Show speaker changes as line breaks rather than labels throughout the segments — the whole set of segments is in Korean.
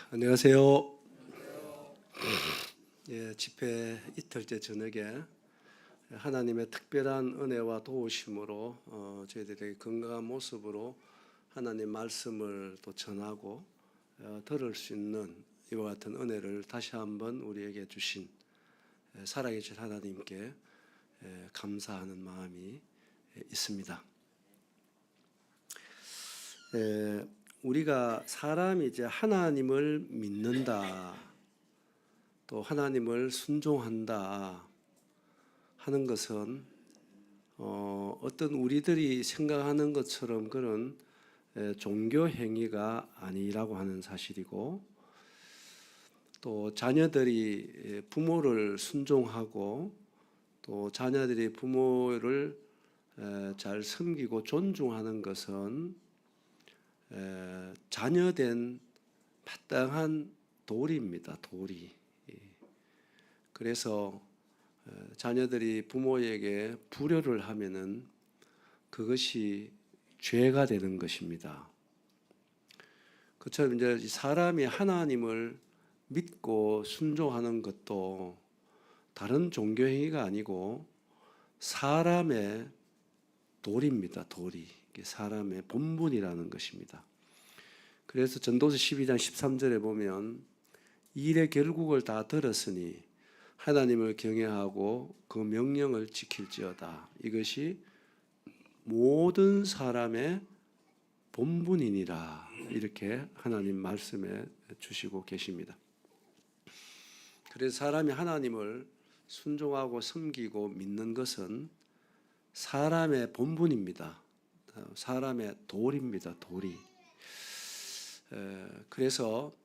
안녕하세요. 집회 이틀째 저녁에 하나님의 특별한 은혜와 도우심으로 저희들이 건강한 모습으로 하나님 말씀을 또 전하고 들을 수 있는 이와 같은 은혜를 다시 한번 우리에게 주신 살아계신 하나님께 감사하는 마음이 있습니다. 우리가 사람이 이제 하나님을 믿는다, 또 하나님을 순종한다 하는 것은 어떤 우리들이 생각하는 것처럼 그런 종교 행위가 아니라고 하는 사실이고, 또 자녀들이 부모를 순종하고 또 자녀들이 부모를 잘 섬기고 존중하는 것은 자녀된 마땅한 도리입니다. 도리. 그래서 자녀들이 부모에게 불효를 하면은 그것이 죄가 되는 것입니다. 그처럼 이제 사람이 하나님을 믿고 순종하는 것도 다른 종교 행위가 아니고 사람의 도리입니다. 도리. 사람의 본분이라는 것입니다. 그래서 전도서 12장 13절에 보면 일의 결국을 다 들었으니 하나님을 경외하고 그 명령을 지킬지어다. 이것이 모든 사람의 본분이니라. 이렇게 하나님 말씀해 주시고 계십니다. 그래서 사람이 하나님을 순종하고 섬기고 믿는 것은 사람의 본분입니다. 사람의 도리입니다. 도리. 그래서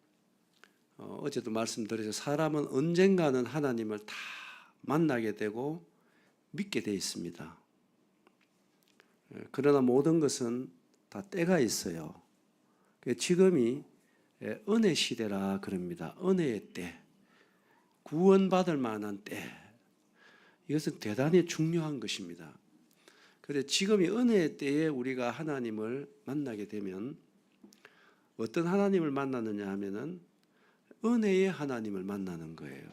어제도 말씀드렸죠. 사람은 언젠가는 하나님을 다 만나게 되고 믿게 되어 있습니다. 그러나 모든 것은 다 때가 있어요. 지금이 은혜 시대라 그럽니다. 은혜의 때, 구원받을 만한 때. 이것은 대단히 중요한 것입니다. 그런데 지금이 은혜의 때에 우리가 하나님을 만나게 되면 어떤 하나님을 만나느냐 하면은 은혜의 하나님을 만나는 거예요.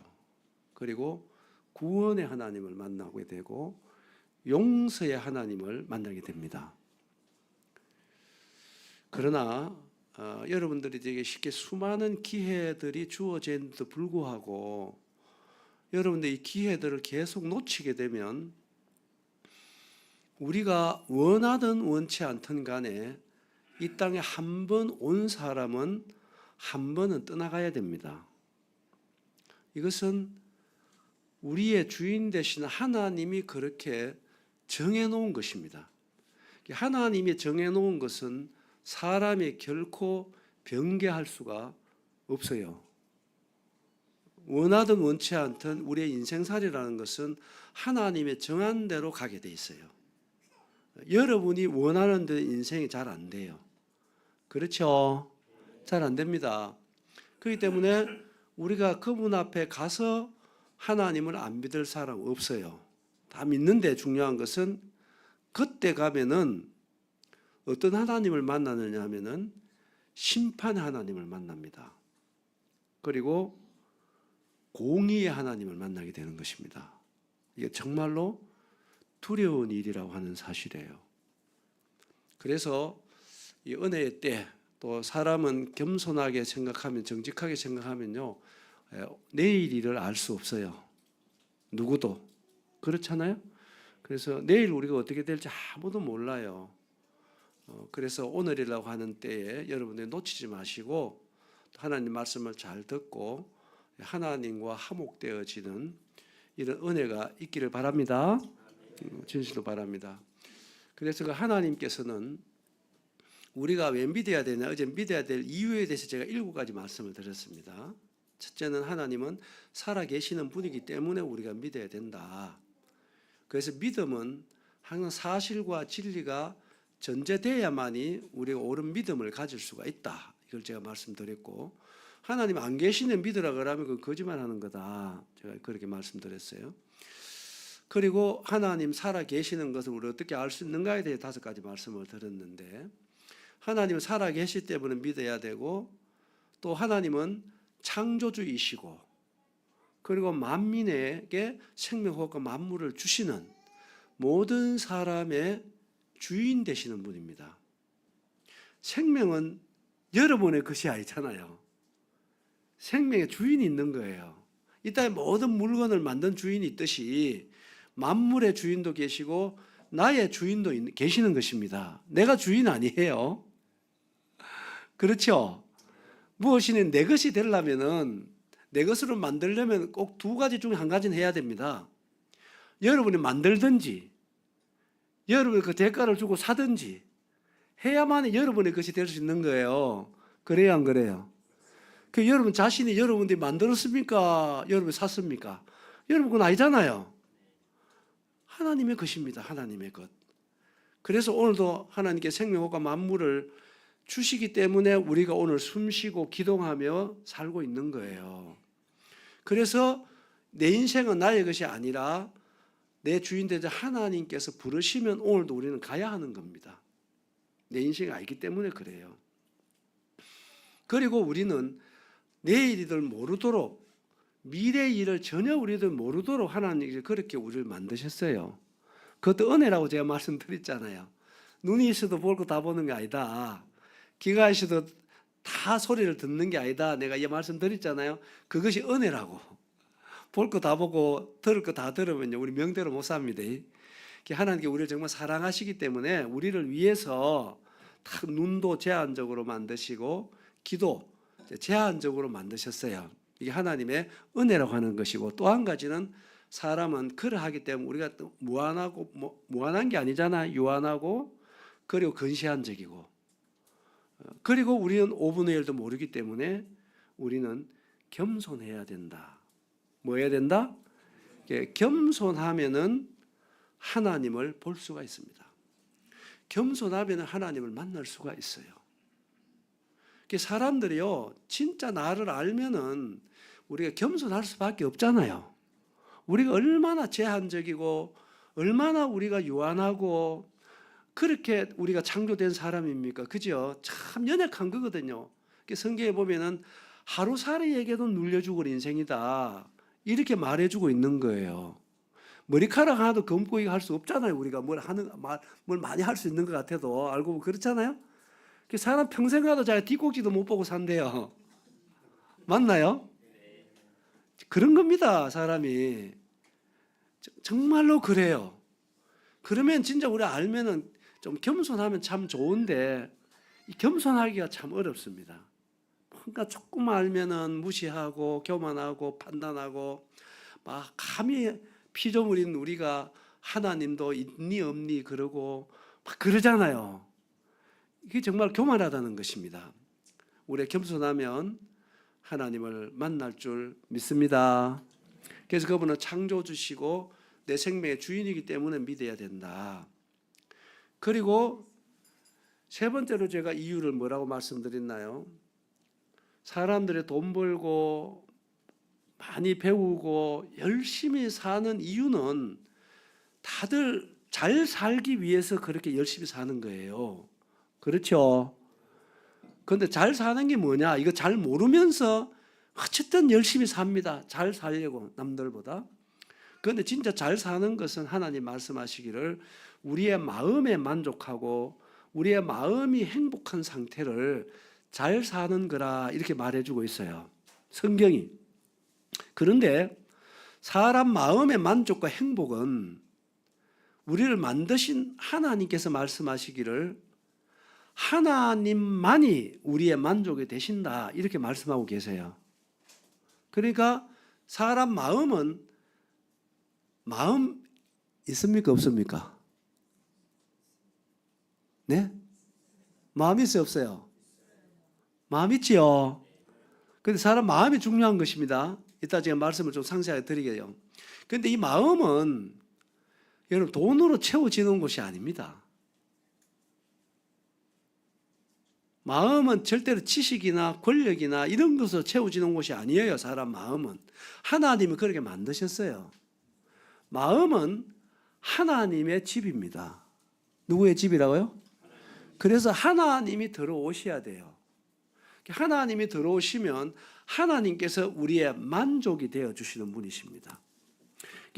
그리고 구원의 하나님을 만나게 되고 용서의 하나님을 만나게 됩니다. 그러나 여러분들이 되게 쉽게 수많은 기회들이 주어진데도 불구하고 여러분들 이 기회들을 계속 놓치게 되면 우리가 원하든 원치 않든 간에 이 땅에 한 번 온 사람은 한 번은 떠나가야 됩니다. 이것은 우리의 주인 되신 하나님이 그렇게 정해놓은 것입니다. 하나님이 정해놓은 것은 사람이 결코 변개할 수가 없어요. 원하든 원치 않든 우리의 인생살이라는 것은 하나님의 정한 대로 가게 돼 있어요. 여러분이 원하는 대로 인생이 잘 안 돼요. 그렇죠? 잘 안 됩니다. 그렇기 때문에 우리가 그분 앞에 가서 하나님을 안 믿을 사람 없어요. 다 믿는데 중요한 것은 그때 가면은 어떤 하나님을 만나느냐 하면은 심판의 하나님을 만납니다. 그리고 공의의 하나님을 만나게 되는 것입니다. 이게 정말로 두려운 일이라고 하는 사실이에요. 그래서 이 은혜의 때, 또 사람은 겸손하게 생각하면, 정직하게 생각하면요, 내일 일을 알 수 없어요. 누구도. 그렇잖아요? 그래서 내일 우리가 어떻게 될지 아무도 몰라요. 그래서 오늘이라고 하는 때에 여러분들이 놓치지 마시고 하나님 말씀을 잘 듣고 하나님과 화목되어지는 이런 은혜가 있기를 바랍니다. 진실로 바랍니다. 그래서 그 하나님께서는 우리가 왜 믿어야 되냐, 어제 믿어야 될 이유에 대해서 제가 7가지 말씀을 드렸습니다. 첫째는 하나님은 살아계시는 분이기 때문에 우리가 믿어야 된다. 그래서 믿음은 항상 사실과 진리가 전제되어야만이 우리가 옳은 믿음을 가질 수가 있다. 이걸 제가 말씀드렸고, 하나님 안 계시는 믿으라 그러면 그건 거짓말하는 거다. 제가 그렇게 말씀드렸어요. 그리고 하나님 살아 계시는 것을 우리가 어떻게 알 수 있는가에 대해 5가지 말씀을 드렸는데, 하나님은 살아 계시기 때문에 믿어야 되고, 또 하나님은 창조주이시고 그리고 만민에게 생명과 만물을 주시는 모든 사람의 주인 되시는 분입니다. 생명은 여러분의 것이 아니잖아요. 생명의 주인이 있는 거예요. 이 땅에 모든 물건을 만든 주인이 있듯이 만물의 주인도 계시고 나의 주인도 계시는 것입니다. 내가 주인 아니에요. 그렇죠? 무엇이든 내 것이 되려면은 내 것으로 만들려면 꼭 두 가지 중에 한 가지는 해야 됩니다. 여러분이 만들든지 여러분이 그 대가를 주고 사든지 해야만 여러분의 것이 될 수 있는 거예요. 그래요, 안 그래요? 그 여러분 자신이 여러분들이 만들었습니까? 여러분이 샀습니까? 여러분 그건 아니잖아요. 하나님의 것입니다. 하나님의 것. 그래서 오늘도 하나님께 생명과 만물을 주시기 때문에 우리가 오늘 숨쉬고 기동하며 살고 있는 거예요. 그래서 내 인생은 나의 것이 아니라 내 주인 되자 하나님께서 부르시면 오늘도 우리는 가야 하는 겁니다. 내 인생이 아니기 때문에 그래요. 그리고 우리는 내일이들 모르도록 미래의 일을 전혀 우리들 모르도록 하나님께서 그렇게 우리를 만드셨어요. 그것도 은혜라고 제가 말씀드렸잖아요. 눈이 있어도 볼 거 다 보는 게 아니다. 귀가 있어도 다 소리를 듣는 게 아니다. 내가 이 말씀 드렸잖아요. 그것이 은혜라고. 볼 거 다 보고 들을 거 다 들으면요 우리 명대로 못 삽니다. 하나님께 우리를 정말 사랑하시기 때문에 우리를 위해서 딱 눈도 제한적으로 만드시고 귀도 제한적으로 만드셨어요. 이게 하나님의 은혜라고 하는 것이고, 또 한 가지는 사람은 그러하기 때문에 우리가 또 무한하고 무한한 게 아니잖아. 유한하고 그리고 근시안적이고, 그리고 우리는 5분의 1도 모르기 때문에 우리는 겸손해야 된다. 뭐 해야 된다? 겸손하면은 하나님을 볼 수가 있습니다. 겸손하면 하나님을 만날 수가 있어요. 사람들이요, 진짜 나를 알면은 우리가 겸손할 수밖에 없잖아요. 우리가 얼마나 제한적이고 얼마나 우리가 유한하고 그렇게 우리가 창조된 사람입니까? 그죠? 참 연약한 거거든요. 성경에 보면은 하루살이에게도 눌려주고 인생이다. 이렇게 말해주고 있는 거예요. 머리카락 하나도 검고 할 수 없잖아요. 우리가 뭘 많이 할 수 있는 것 같아도 알고 보면 그렇잖아요. 사람 평생 가도 자기 뒷꼭지도 못 보고 산대요. 맞나요? 그런 겁니다. 사람이 정말로 그래요. 그러면 진짜 우리 알면은 좀 겸손하면 참 좋은데 겸손하기가 참 어렵습니다. 뭔가 조금 알면은 무시하고 교만하고 판단하고 막 감히 피조물인 우리가 하나님도 있니 없니 그러고 막 그러잖아요. 이게 정말 교만하다는 것입니다. 우리가 겸손하면 하나님을 만날 줄 믿습니다. 그래서 그분은 창조주시고 내 생명의 주인이기 때문에 믿어야 된다. 그리고 세 번째로 제가 이유를 뭐라고 말씀드렸나요? 사람들이 돈 벌고 많이 배우고 열심히 사는 이유는 다들 잘 살기 위해서 그렇게 열심히 사는 거예요. 그렇죠? 그런데 잘 사는 게 뭐냐? 이거 잘 모르면서 어쨌든 열심히 삽니다. 잘 살려고 남들보다. 그런데 진짜 잘 사는 것은 하나님 말씀하시기를 우리의 마음에 만족하고 우리의 마음이 행복한 상태를 잘 사는 거라 이렇게 말해주고 있어요. 성경이. 그런데 사람 마음의 만족과 행복은 우리를 만드신 하나님께서 말씀하시기를 하나님만이 우리의 만족이 되신다 이렇게 말씀하고 계세요. 그러니까 사람 마음은 마음 있습니까 없습니까? 네? 마음 있어요 없어요? 마음 있지요. 그런데 사람 마음이 중요한 것입니다. 이따 제가 말씀을 좀 상세하게 드리게요. 그런데 이 마음은 여러분 돈으로 채워지는 것이 아닙니다. 마음은 절대로 지식이나 권력이나 이런 것으로 채워지는 것이 아니에요. 사람 마음은 하나님이 그렇게 만드셨어요. 마음은 하나님의 집입니다. 누구의 집이라고요? 그래서 하나님이 들어오셔야 돼요. 하나님이 들어오시면 하나님께서 우리의 만족이 되어 주시는 분이십니다.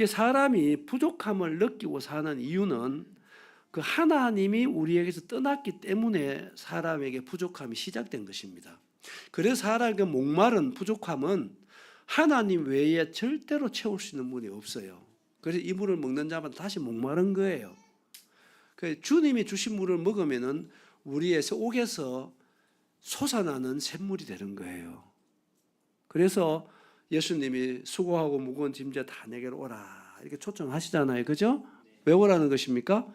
사람이 부족함을 느끼고 사는 이유는 그 하나님이 우리에게서 떠났기 때문에 사람에게 부족함이 시작된 것입니다. 그래서 사람에게 목마른 부족함은 하나님 외에 절대로 채울 수 있는 분이 없어요. 그래서 이 물을 먹는 자마다 다시 목마른 거예요. 주님이 주신 물을 먹으면은 우리의 속에서 솟아나는 샘물이 되는 거예요. 그래서 예수님이 수고하고 무거운 짐져 다 내게로 오라 이렇게 초청하시잖아요. 그죠? 왜 오라는 것입니까?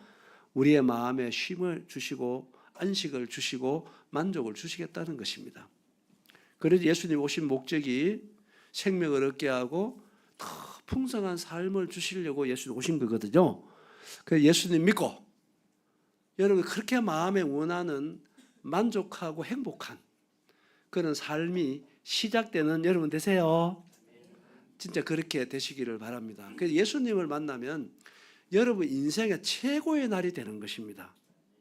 우리의 마음에 쉼을 주시고 안식을 주시고 만족을 주시겠다는 것입니다. 그래서 예수님 오신 목적이 생명을 얻게 하고 더 풍성한 삶을 주시려고 예수님 오신 거거든요. 그래서 예수님 믿고 여러분 그렇게 마음에 원하는 만족하고 행복한 그런 삶이 시작되는 여러분 되세요. 진짜 그렇게 되시기를 바랍니다. 그래서 예수님을 만나면 여러분 인생의 최고의 날이 되는 것입니다.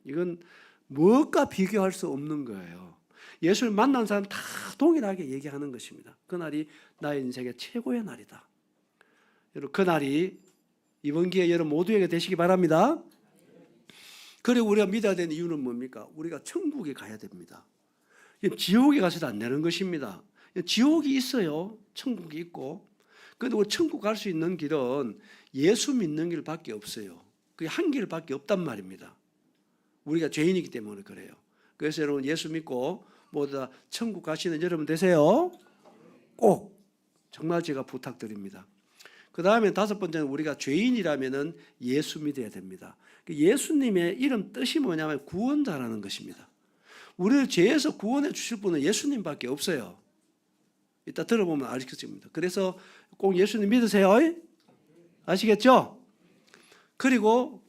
이건 무엇과 비교할 수 없는 거예요. 예수를 만난 사람 다 동일하게 얘기하는 것입니다. 그날이 나의 인생의 최고의 날이다. 여러분 그 날이 이번 기회에 여러분 모두에게 되시기 바랍니다. 그리고 우리가 믿어야 되는 이유는 뭡니까? 우리가 천국에 가야 됩니다. 지옥에 가서도 안 되는 것입니다. 지옥이 있어요. 천국이 있고. 그런데 우리 천국 갈 수 있는 길은 예수 믿는 길밖에 없어요. 그게 한 길밖에 없단 말입니다. 우리가 죄인이기 때문에 그래요. 그래서 여러분 예수 믿고 모두 다 천국 가시는 여러분 되세요. 꼭 정말 제가 부탁드립니다. 그 다음에 다섯 번째는 우리가 죄인이라면 예수 믿어야 됩니다. 예수님의 이름 뜻이 뭐냐면 구원자라는 것입니다. 우리를 죄에서 구원해 주실 분은 예수님밖에 없어요. 이따 들어보면 알겠습니다. 그래서 꼭 예수님 믿으세요. 아시겠죠? 그리고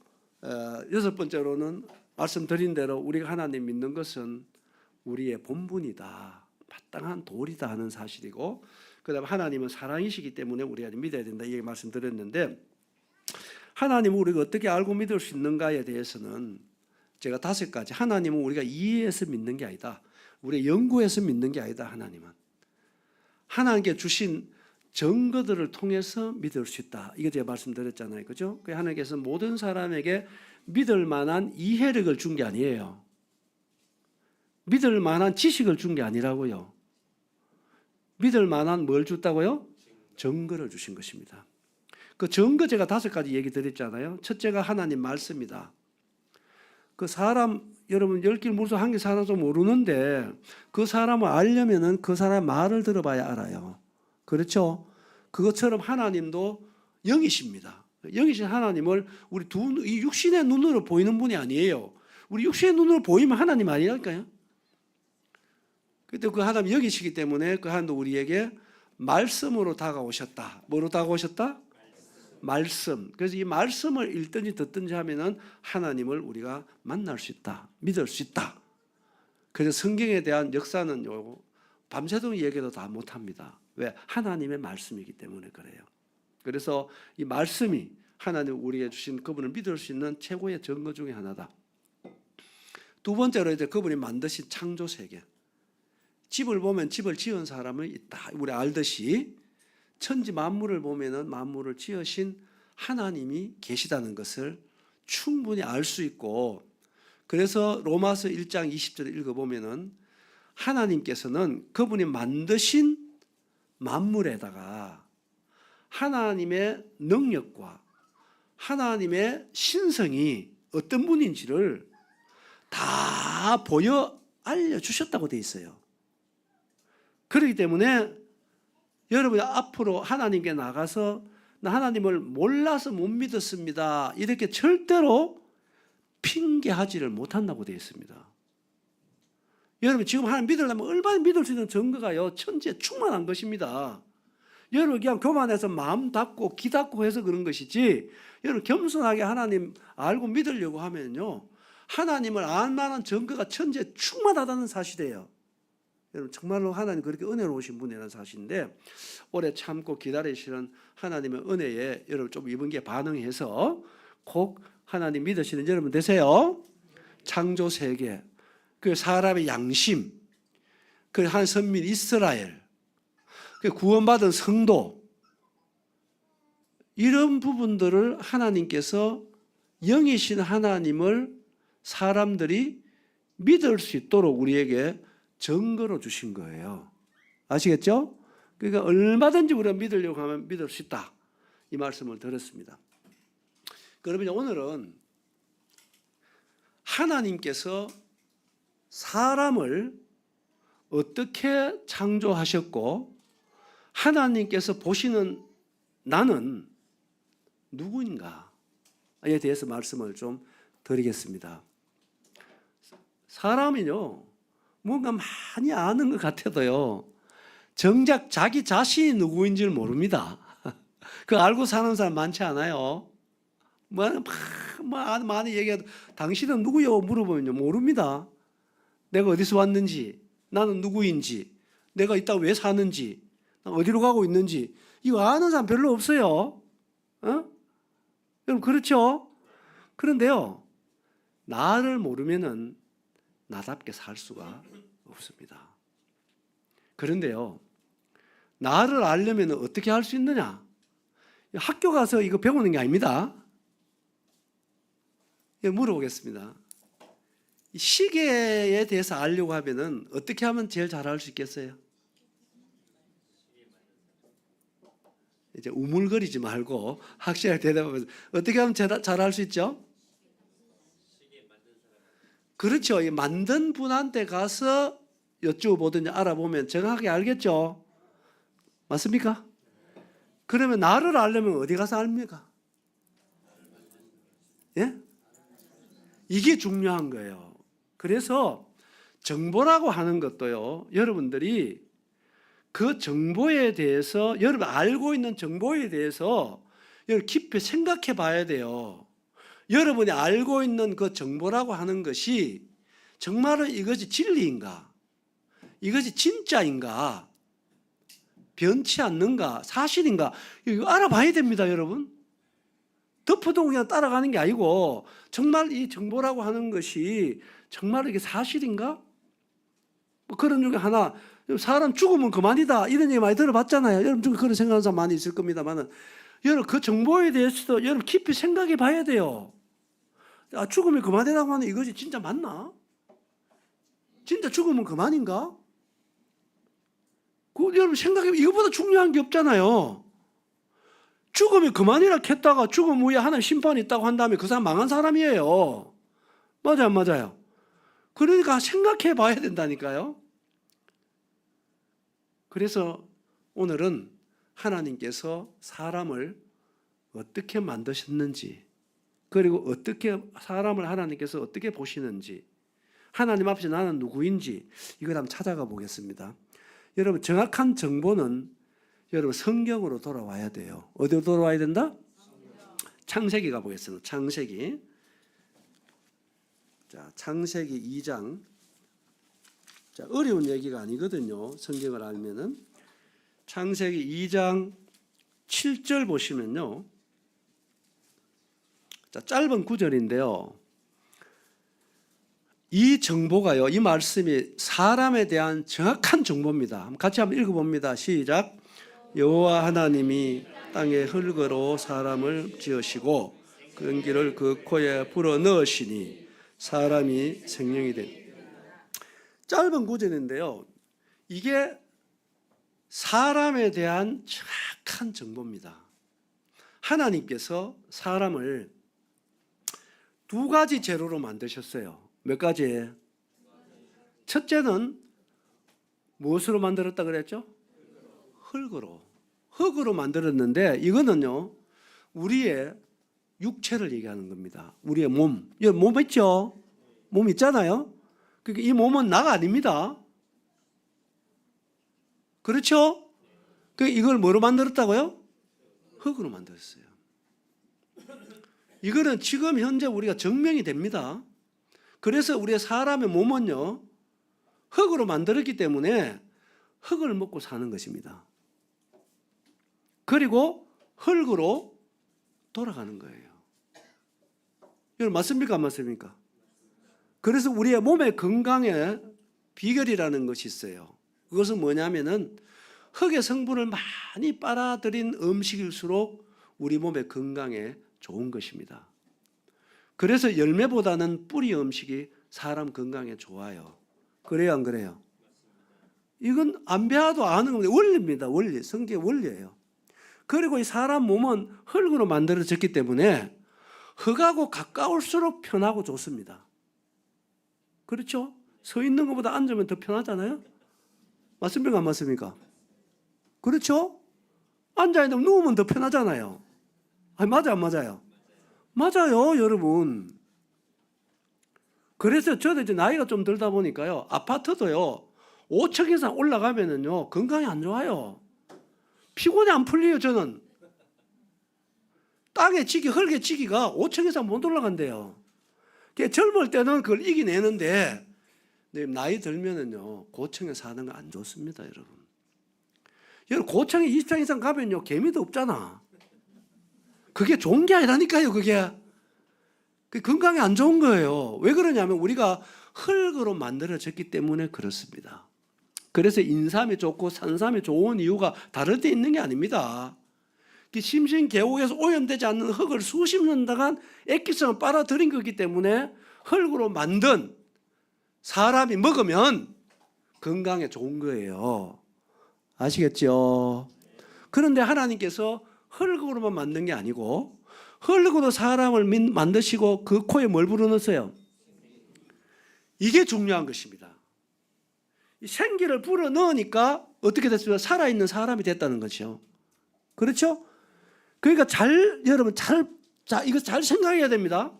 여섯 번째로는 말씀드린 대로 우리가 하나님 믿는 것은 우리의 본분이다. 마땅한 도리다 하는 사실이고 그다음에 하나님은 사랑이시기 때문에 우리가 믿어야 된다. 이렇게 말씀드렸는데 하나님을 우리가 어떻게 알고 믿을 수 있는가에 대해서는 제가 다섯 가지 하나님은 우리가 이해해서 믿는 게 아니다. 우리가 연구해서 믿는 게 아니다. 하나님은 하나님께 주신 증거들을 통해서 믿을 수 있다. 이거 제가 말씀드렸잖아요. 그죠? 하나님께서 모든 사람에게 믿을 만한 이해력을 준 게 아니에요. 믿을 만한 지식을 준 게 아니라고요. 믿을 만한 뭘 줬다고요? 증거를 주신 것입니다. 그 증거 제가 다섯 가지 얘기 드렸잖아요. 첫째가 하나님 말씀이다. 그 사람 여러분 10길 물소 한 길 살아도 모르는데 그 사람을 알려면은 그 사람 말을 들어봐야 알아요. 그렇죠? 그것처럼 하나님도 영이십니다. 영이신 하나님을 우리 이 육신의 눈으로 보이는 분이 아니에요. 우리 육신의 눈으로 보이면 하나님 아니랄까요? 그때 그 하나님 영이시기 때문에 그 하나님도 우리에게 말씀으로 다가오셨다. 뭐로 다가오셨다? 말씀. 그래서 이 말씀을 읽든지 듣든지 하면은 하나님을 우리가 만날 수 있다. 믿을 수 있다. 그래서 성경에 대한 역사는 밤새도록 얘기도 다 못합니다. 왜? 하나님의 말씀이기 때문에 그래요. 그래서 이 말씀이 하나님 우리에게 주신 그분을 믿을 수 있는 최고의 증거 중에 하나다. 두 번째로 이제 그분이 만드신 창조 세계. 집을 보면 집을 지은 사람은 있다. 우리 알듯이 천지 만물을 보면은 만물을 지으신 하나님이 계시다는 것을 충분히 알 수 있고 그래서 로마서 1장 20절을 읽어보면은 하나님께서는 그분이 만드신 만물에다가 하나님의 능력과 하나님의 신성이 어떤 분인지를 다 보여 알려주셨다고 되어 있어요. 그렇기 때문에 여러분이 앞으로 하나님께 나가서 나 하나님을 몰라서 못 믿었습니다. 이렇게 절대로 핑계하지를 못한다고 되어 있습니다. 여러분 지금 하나님 믿으려면 얼마나 믿을 수 있는 증거가요. 천지에 충만한 것입니다. 여러분 그냥 교만해서 마음 닫고 귀 닫고 해서 그런 것이지 여러분 겸손하게 하나님 알고 믿으려고 하면요. 하나님을 알 만한 증거가 천지에 충만하다는 사실이에요. 여러분 정말로 하나님 그렇게 은혜로우신 분이라는 사실인데 오래 참고 기다리시는 하나님의 은혜에 여러분 좀 이번 기회에 반응해서 꼭 하나님 믿으시는 여러분 되세요. 창조 세계, 그 사람의 양심, 그 한 선민 이스라엘, 그 구원받은 성도, 이런 부분들을 하나님께서 영이신 하나님을 사람들이 믿을 수 있도록 우리에게 증거로 주신 거예요. 아시겠죠? 그러니까 얼마든지 우리가 믿으려고 하면 믿을 수 있다, 이 말씀을 들었습니다. 그러면 오늘은 하나님께서 사람을 어떻게 창조하셨고 하나님께서 보시는 나는 누구인가에 대해서 말씀을 좀 드리겠습니다. 사람이요, 뭔가 많이 아는 것 같아도요, 정작 자기 자신이 누구인지를 모릅니다. 그 알고 사는 사람 많지 않아요? 많이 얘기해도 당신은 누구요? 물어보면요, 모릅니다. 내가 어디서 왔는지, 나는 누구인지, 내가 이따 왜 사는지, 어디로 가고 있는지, 이거 아는 사람 별로 없어요. 여러분, 그렇죠? 그런데요, 나를 모르면은 나답게 살 수가 없습니다. 그런데요, 나를 알려면 어떻게 할 수 있느냐? 학교 가서 이거 배우는 게 아닙니다. 물어보겠습니다. 시계에 대해서 알려고 하면은 어떻게 하면 제일 잘 알 수 있겠어요? 이제 우물거리지 말고 확실하게 대답하면서 어떻게 하면 잘 알 수 있죠? 그렇죠. 만든 분한테 가서 여쭈어보든지 알아보면 정확하게 알겠죠? 맞습니까? 그러면 나를 알려면 어디 가서 압니까? 예? 이게 중요한 거예요. 그래서 정보라고 하는 것도요, 여러분들이 그 정보에 대해서, 여러분 알고 있는 정보에 대해서 여러분 깊이 생각해 봐야 돼요. 여러분이 알고 있는 그 정보라고 하는 것이 정말로 이것이 진리인가? 이것이 진짜인가? 변치 않는가? 사실인가? 이거 알아봐야 됩니다, 여러분. 덮어두고 그냥 따라가는 게 아니고 정말 이 정보라고 하는 것이 정말 이게 사실인가? 뭐 그런 중에 하나, 사람 죽으면 그만이다, 이런 얘기 많이 들어봤잖아요. 여러분 중에 그런 생각하는 사람 많이 있을 겁니다만, 여러분 그 정보에 대해서도 여러분 깊이 생각해 봐야 돼요. 죽으면 그만이라고 하는 이것이 진짜 맞나? 진짜 죽으면 그만인가? 여러분 생각해, 이거보다 중요한 게 없잖아요. 죽으면 그만이라 했다가 죽음 후에 하나님 심판이 있다고 한 다음에 그 사람 망한 사람이에요. 맞아요, 맞아요? 그러니까 생각해 봐야 된다니까요. 그래서 오늘은 하나님께서 사람을 어떻게 만드셨는지, 그리고 어떻게 사람을 하나님께서 어떻게 보시는지, 하나님 앞에서 나는 누구인지, 이걸 한번 찾아가 보겠습니다. 여러분, 정확한 정보는 여러분 성경으로 돌아와야 돼요. 어디로 돌아와야 된다? 창세기 가보겠습니다. 창세기. 자, 창세기 2장. 자, 어려운 얘기가 아니거든요. 성경을 알면은. 창세기 2장 7절 보시면요. 자, 짧은 구절인데요. 이 정보가요, 이 말씀이 사람에 대한 정확한 정보입니다. 같이 한번 읽어봅니다. 시작. 여호와 하나님이 땅에 흙으로 사람을 지으시고 근기를 그 코에 불어 넣으시니 사람이 생명이 된. 짧은 구절인데요, 이게 사람에 대한 정확한 정보입니다. 하나님께서 사람을 두 가지 재료로 만드셨어요. 몇 가지? 첫째는 무엇으로 만들었다 그랬죠? 흙으로 만들었는데, 이거는요 우리의 육체를 얘기하는 겁니다. 우리의 몸. 여기 몸 있죠? 몸 있잖아요. 그러니까 이 몸은 나가 아닙니다. 그렇죠? 이걸 뭐로 만들었다고요? 흙으로 만들었어요. 이거는 지금 현재 우리가 증명이 됩니다. 그래서 우리의 사람의 몸은요 흙으로 만들었기 때문에 흙을 먹고 사는 것입니다. 그리고 흙으로 돌아가는 거예요. 여러분 맞습니까? 안 맞습니까? 그래서 우리의 몸의 건강에 비결이라는 것이 있어요. 그것은 뭐냐면은 흙의 성분을 많이 빨아들인 음식일수록 우리 몸의 건강에 좋은 것입니다. 그래서 열매보다는 뿌리 음식이 사람 건강에 좋아요. 그래요, 안 그래요? 이건 안 배워도 아는 겁니다. 원리입니다. 원리. 성경의 원리예요. 그리고 이 사람 몸은 흙으로 만들어졌기 때문에 흙하고 가까울수록 편하고 좋습니다. 그렇죠? 서 있는 것보다 앉으면 더 편하잖아요? 맞습니까? 안 맞습니까? 그렇죠? 앉아있는 누우면 더 편하잖아요. 아니, 맞아, 안 맞아요? 맞아요, 여러분. 그래서 저도 이제 나이가 좀 들다 보니까요, 아파트도요, 5층 이상 올라가면은요, 건강이 안 좋아요. 피곤이 안 풀려요, 저는. 땅에 지기, 흙에 지기가 5층 이상 못 올라간대요. 젊을 때는 그걸 이기내는데, 나이 들면은요, 고층에 사는 거 안 좋습니다, 여러분. 여러분, 고층에 20층 이상 가면요, 개미도 없잖아. 그게 좋은 게 아니라니까요, 그게. 건강에 안 좋은 거예요. 왜 그러냐면 우리가 흙으로 만들어졌기 때문에 그렇습니다. 그래서 인삼이 좋고 산삼이 좋은 이유가 다를 때 있는 게 아닙니다. 심신계곡에서 오염되지 않는 흙을 수십 년간 액기성을 빨아들인 거기 때문에 흙으로 만든 사람이 먹으면 건강에 좋은 거예요. 아시겠죠? 그런데 하나님께서 흙으로만 만든 게 아니고 흙으로 사람을 만드시고 그 코에 뭘 불어넣었어요? 이게 중요한 것입니다. 생기를 불어넣으니까 어떻게 됐습니까? 살아있는 사람이 됐다는 거죠. 그렇죠? 그러니까 여러분 이거 잘 생각해야 됩니다.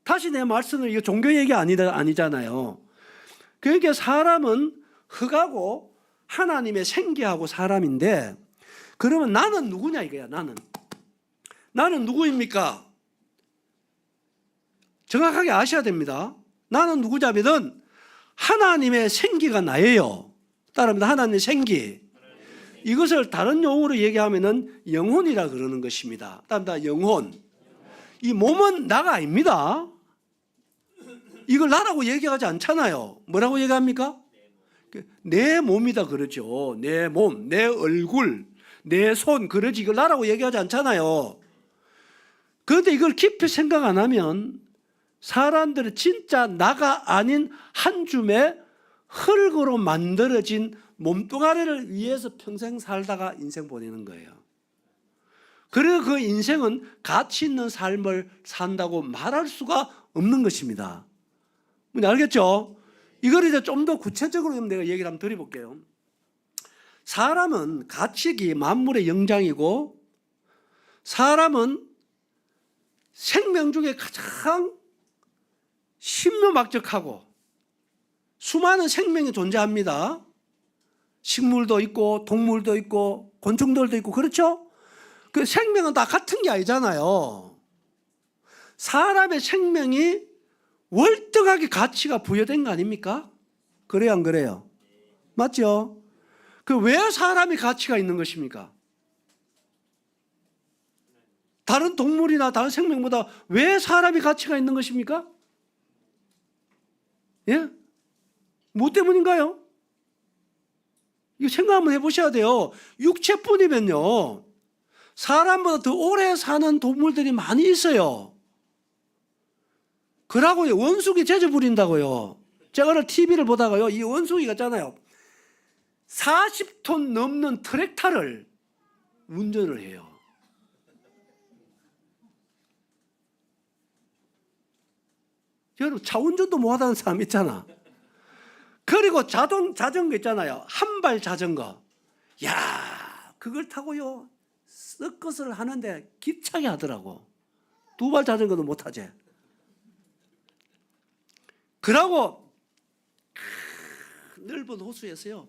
다시 내 말씀은 이거 종교 얘기 아니잖아요. 그러니까 사람은 흙하고 하나님의 생기하고 사람인데, 그러면 나는 누구냐 이거야. 나는 누구입니까? 정확하게 아셔야 됩니다. 나는 누구냐면은 하나님의 생기가 나예요. 따라합니다. 하나님의 생기. 이것을 다른 용어로 얘기하면은 영혼이라 그러는 것입니다. 따라합니다. 영혼. 이 몸은 나가 아닙니다. 이걸 나라고 얘기하지 않잖아요. 뭐라고 얘기합니까? 내 몸이다 그러죠. 내 몸, 내 얼굴, 내 손, 그러지. 이걸 나라고 얘기하지 않잖아요. 그런데 이걸 깊이 생각 안 하면 사람들은 진짜 나가 아닌 한 줌의 흙으로 만들어진 몸뚱아리를 위해서 평생 살다가 인생 보내는 거예요. 그래서 그 인생은 가치 있는 삶을 산다고 말할 수가 없는 것입니다. 알겠죠? 이걸 이제 좀 더 구체적으로 내가 얘기를 한번 드려볼게요. 사람은 가치기 만물의 영장이고, 사람은 생명 중에 가장 신묘막적하고 수많은 생명이 존재합니다. 식물도 있고 동물도 있고 곤충들도 있고, 그렇죠? 그 생명은 다 같은 게 아니잖아요. 사람의 생명이 월등하게 가치가 부여된 거 아닙니까? 그래요, 안 그래요? 맞죠? 왜 사람이 가치가 있는 것입니까? 다른 동물이나 다른 생명보다 왜 사람이 가치가 있는 것입니까? 예? 뭐 때문인가요? 이거 생각 한번 해보셔야 돼요. 육체뿐이면요, 사람보다 더 오래 사는 동물들이 많이 있어요. 그러고요, 원숭이 재주 부린다고요. 제가 오늘 TV를 보다가요, 이 원숭이가 있잖아요, 40톤 넘는 트랙터를 운전을 해요. 여러분, 차 운전도 못하는 사람 있잖아. 그리고 자전거 있잖아요, 한발 자전거. 야, 그걸 타고요 서커스를 하는데 기차게 하더라고. 두 발 자전거도 못하지. 그러고 넓은 호수에서요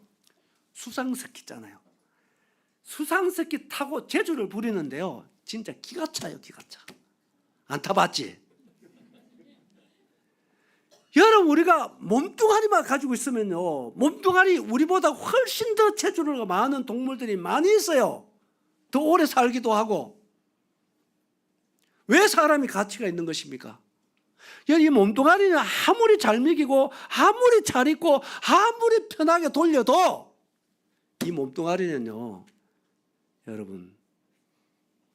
수상스키 있잖아요, 수상스키 타고 재주를 부리는데요, 진짜 기가 차요. 기가 차. 안 타봤지? 여러분, 우리가 몸뚱아리만 가지고 있으면요, 몸뚱아리 우리보다 훨씬 더 체중을 많은 동물들이 많이 있어요. 더 오래 살기도 하고. 왜 사람이 가치가 있는 것입니까? 이 몸뚱아리는 아무리 잘 먹이고 아무리 잘 입고 아무리 편하게 돌려도 이 몸뚱아리는요, 여러분,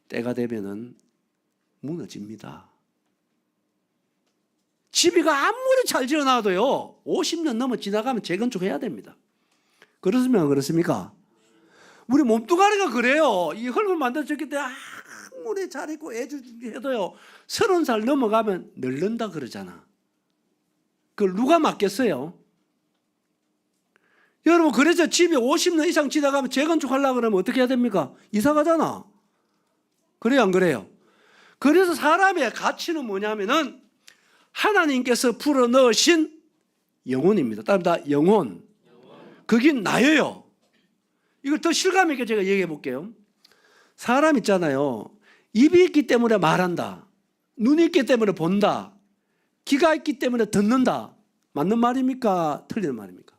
때가 되면은 무너집니다. 집이가 아무리 잘 지어놔도요, 50년 넘어 지나가면 재건축해야 됩니다. 그렇습니까? 그렇습니까? 우리 몸뚱아리가 그래요. 이 흙을 만들어졌기 때문에 아무리 잘했고 해도요, 30살 넘어가면 늙는다 그러잖아. 그걸 누가 맡겠어요? 여러분, 그래서 집이 50년 이상 지나가면 재건축하려고 그러면 어떻게 해야 됩니까? 이사 가잖아. 그래요, 안 그래요? 그래서 사람의 가치는 뭐냐면은 하나님께서 불어넣으신 영혼입니다. 따릅니다. 영혼. 그게 나예요. 이걸 더 실감 있게 제가 얘기해 볼게요. 사람 있잖아요. 입이 있기 때문에 말한다. 눈이 있기 때문에 본다. 귀가 있기 때문에 듣는다. 맞는 말입니까? 틀리는 말입니까?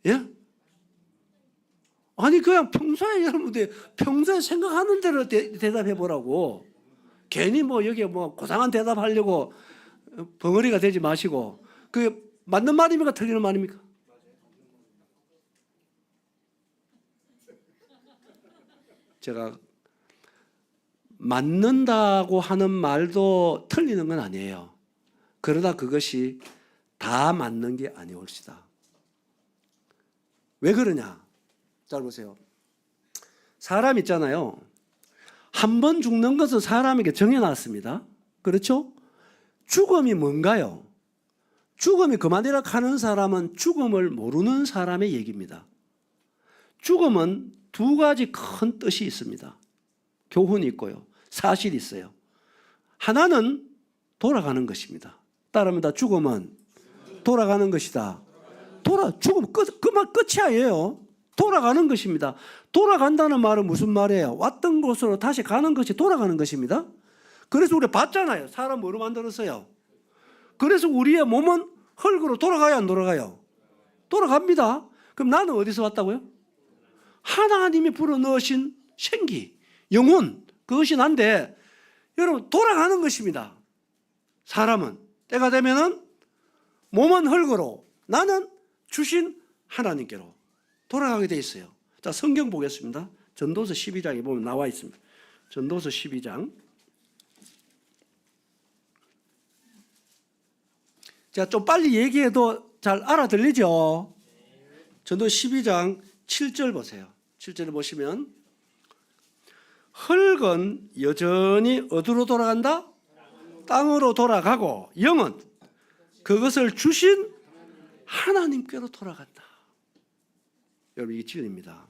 예? 아니 그냥 평소에 여러분들 평소에 생각하는 대로 대답해 보라고. 괜히 뭐 여기 뭐 고상한 대답하려고 벙어리가 되지 마시고. 그 맞는 말입니까? 틀리는 말입니까? 제가 맞는다고 하는 말도 틀리는 건 아니에요. 그러나 그것이 다 맞는 게 아니올시다. 왜 그러냐? 잘 보세요. 사람 있잖아요. 한 번 죽는 것은 사람에게 정해놨습니다. 그렇죠? 죽음이 뭔가요? 죽음이 그만이라 하는 사람은 죽음을 모르는 사람의 얘기입니다. 죽음은 두 가지 큰 뜻이 있습니다. 교훈이 있고요. 사실이 있어요. 하나는 돌아가는 것입니다. 따릅니다. 죽음은 돌아가는 것이다. 죽음 그만 끝이 아니에요. 돌아가는 것입니다. 돌아간다는 말은 무슨 말이에요? 왔던 곳으로 다시 가는 것이 돌아가는 것입니다. 그래서 우리 봤잖아요. 사람 뭐로 만들었어요? 그래서 우리의 몸은 흙으로 돌아가요, 안 돌아가요? 돌아갑니다. 그럼 나는 어디서 왔다고요? 하나님이 불어넣으신 생기, 영혼, 그것이 난데 여러분 돌아가는 것입니다. 사람은 때가 되면은 몸은 흙으로, 나는 주신 하나님께로 돌아가게 돼 있어요. 자, 성경 보겠습니다. 전도서 12장에 보면 나와 있습니다. 전도서 12장. 자, 좀 빨리 얘기해도 잘 알아들리죠? 전도 12장 7절 보세요. 7절을 보시면 흙은 여전히 어디로 돌아간다? 땅으로 돌아가고 영은 그것을 주신 하나님께로 돌아간다. 여러분 이게 진리입니다.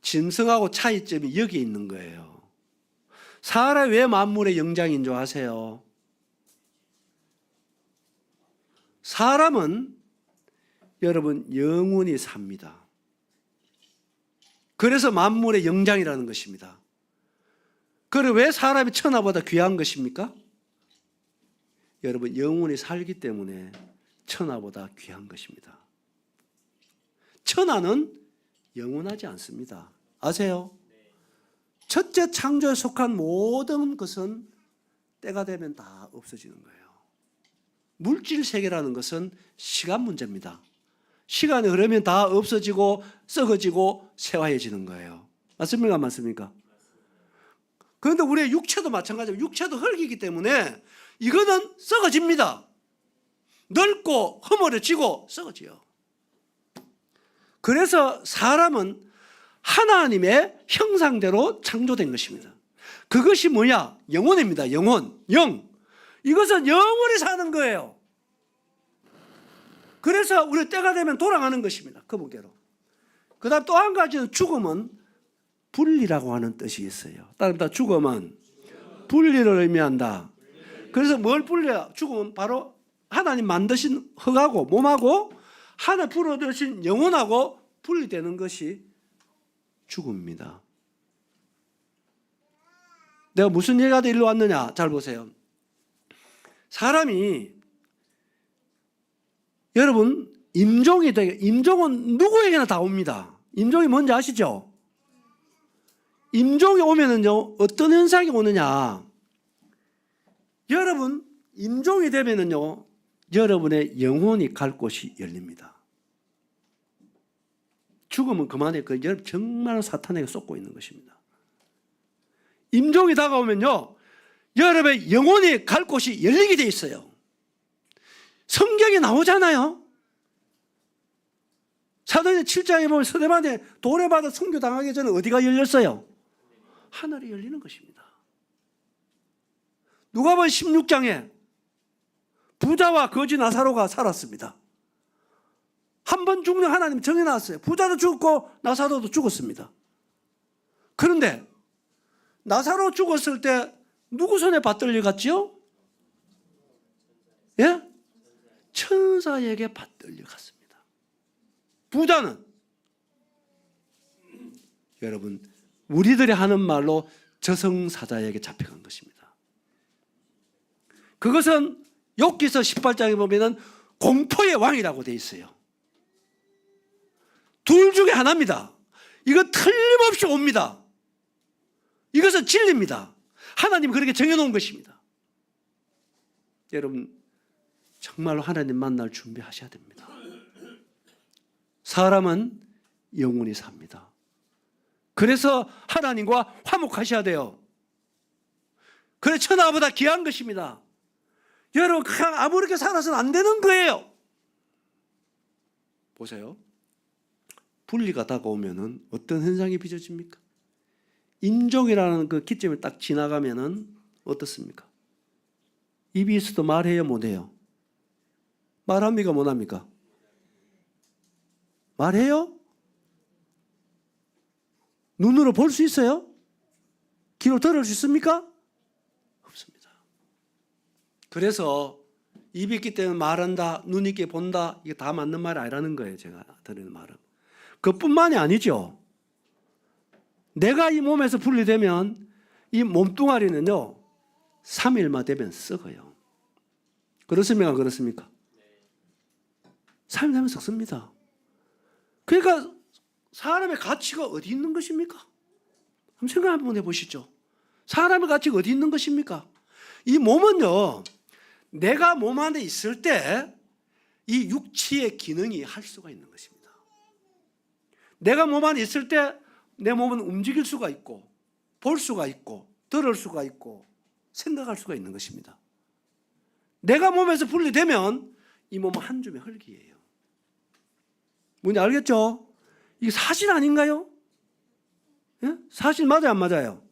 짐승하고 차이점이 여기 있는 거예요. 사람이 왜 만물의 영장인 줄 아세요? 사람은 여러분 영원히 삽니다. 그래서 만물의 영장이라는 것입니다. 그리고 왜 사람이 천하보다 귀한 것입니까? 여러분 영원히 살기 때문에 천하보다 귀한 것입니다. 천하는 영원하지 않습니다. 아세요? 첫째 창조에 속한 모든 것은 때가 되면 다 없어지는 거예요. 물질 세계라는 것은 시간 문제입니다. 시간이 흐르면 다 없어지고 썩어지고 쇠화해지는 거예요. 맞습니까? 맞습니까? 그런데 우리의 육체도 마찬가지예요. 육체도 흙이기 때문에 이거는 썩어집니다. 늙고 허물어지고 썩어져요. 그래서 사람은 하나님의 형상대로 창조된 것입니다. 그것이 뭐냐? 영혼입니다. 영혼, 영. 이것은 영원히 사는 거예요. 그래서 우리 때가 되면 돌아가는 것입니다. 거북이로. 그 다음 또 한 가지는 죽음은 분리라고 하는 뜻이 있어요. 따릅니다. 죽음은 분리를 의미한다. 그래서 뭘 분리해요? 죽음은 바로 하나님 만드신 흙하고 몸하고 하나 불어넣으신 영혼하고 분리되는 것이 죽음입니다. 내가 무슨 얘기가 일로 왔느냐? 잘 보세요. 사람이 여러분 임종은 누구에게나 다 옵니다. 임종이 뭔지 아시죠? 임종이 오면은요, 어떤 현상이 오느냐? 여러분, 임종이 되면은요, 여러분의 영혼이 갈 곳이 열립니다. 죽으면 그만해. 정말 사탄에게 쏟고 있는 것입니다. 임종이 다가오면요, 여러분의 영혼이 갈 곳이 열리게 돼 있어요. 성경에 나오잖아요. 사도행전 7장에 보면 스데반에 돌에 받아 순교당하기 전에 어디가 열렸어요? 하늘이 열리는 것입니다. 누가복음 16장에 부자와 거지 나사로가 살았습니다. 한 번 죽는 하나님 정해놨어요. 부자도 죽었고 나사로도 죽었습니다. 그런데 나사로 죽었을 때 누구 손에 받들려 갔지요? 예? 천사에게 받들려 갔습니다. 부자는 여러분, 우리들이 하는 말로 저승사자에게 잡혀간 것입니다. 그것은 욥기서 18장에 보면은 공포의 왕이라고 되어 있어요. 둘 중에 하나입니다. 이거 틀림없이 옵니다. 이것은 진리입니다. 하나님이 그렇게 정해놓은 것입니다. 여러분, 정말로 하나님 만날 준비하셔야 됩니다. 사람은 영원히 삽니다. 그래서 하나님과 화목하셔야 돼요. 그래 천하보다 귀한 것입니다. 여러분, 그냥 아무렇게 살아서는 안 되는 거예요. 보세요. 분리가 다가오면은 어떤 현상이 빚어집니까? 임종이라는 그 기점을 딱 지나가면은 어떻습니까? 입이 있어도 말해요, 못해요? 말합니까, 못합니까? 말해요? 눈으로 볼 수 있어요? 귀로 들을 수 있습니까? 없습니다. 그래서 입이 있기 때문에 말한다, 눈이 있게 본다, 이게 다 맞는 말이 아니라는 거예요. 제가 드리는 말은. 그뿐만이 아니죠. 내가 이 몸에서 분리되면 이 몸뚱아리는요, 3일만 되면 썩어요. 그렇습니까? 그렇습니까? 3일 되면 썩습니다. 그러니까 사람의 가치가 어디 있는 것입니까? 한번 생각 한번 해보시죠. 사람의 가치가 어디 있는 것입니까? 이 몸은요, 내가 몸 안에 있을 때 이 육체의 기능이 할 수가 있는 것입니다. 내가 몸 안에 있을 때 내 몸은 움직일 수가 있고, 볼 수가 있고, 들을 수가 있고, 생각할 수가 있는 것입니다. 내가 몸에서 분리되면 이 몸은 한 줌의 흙이에요. 뭔지 알겠죠? 이게 사실 아닌가요? 예? 사실 맞아요, 안 맞아요?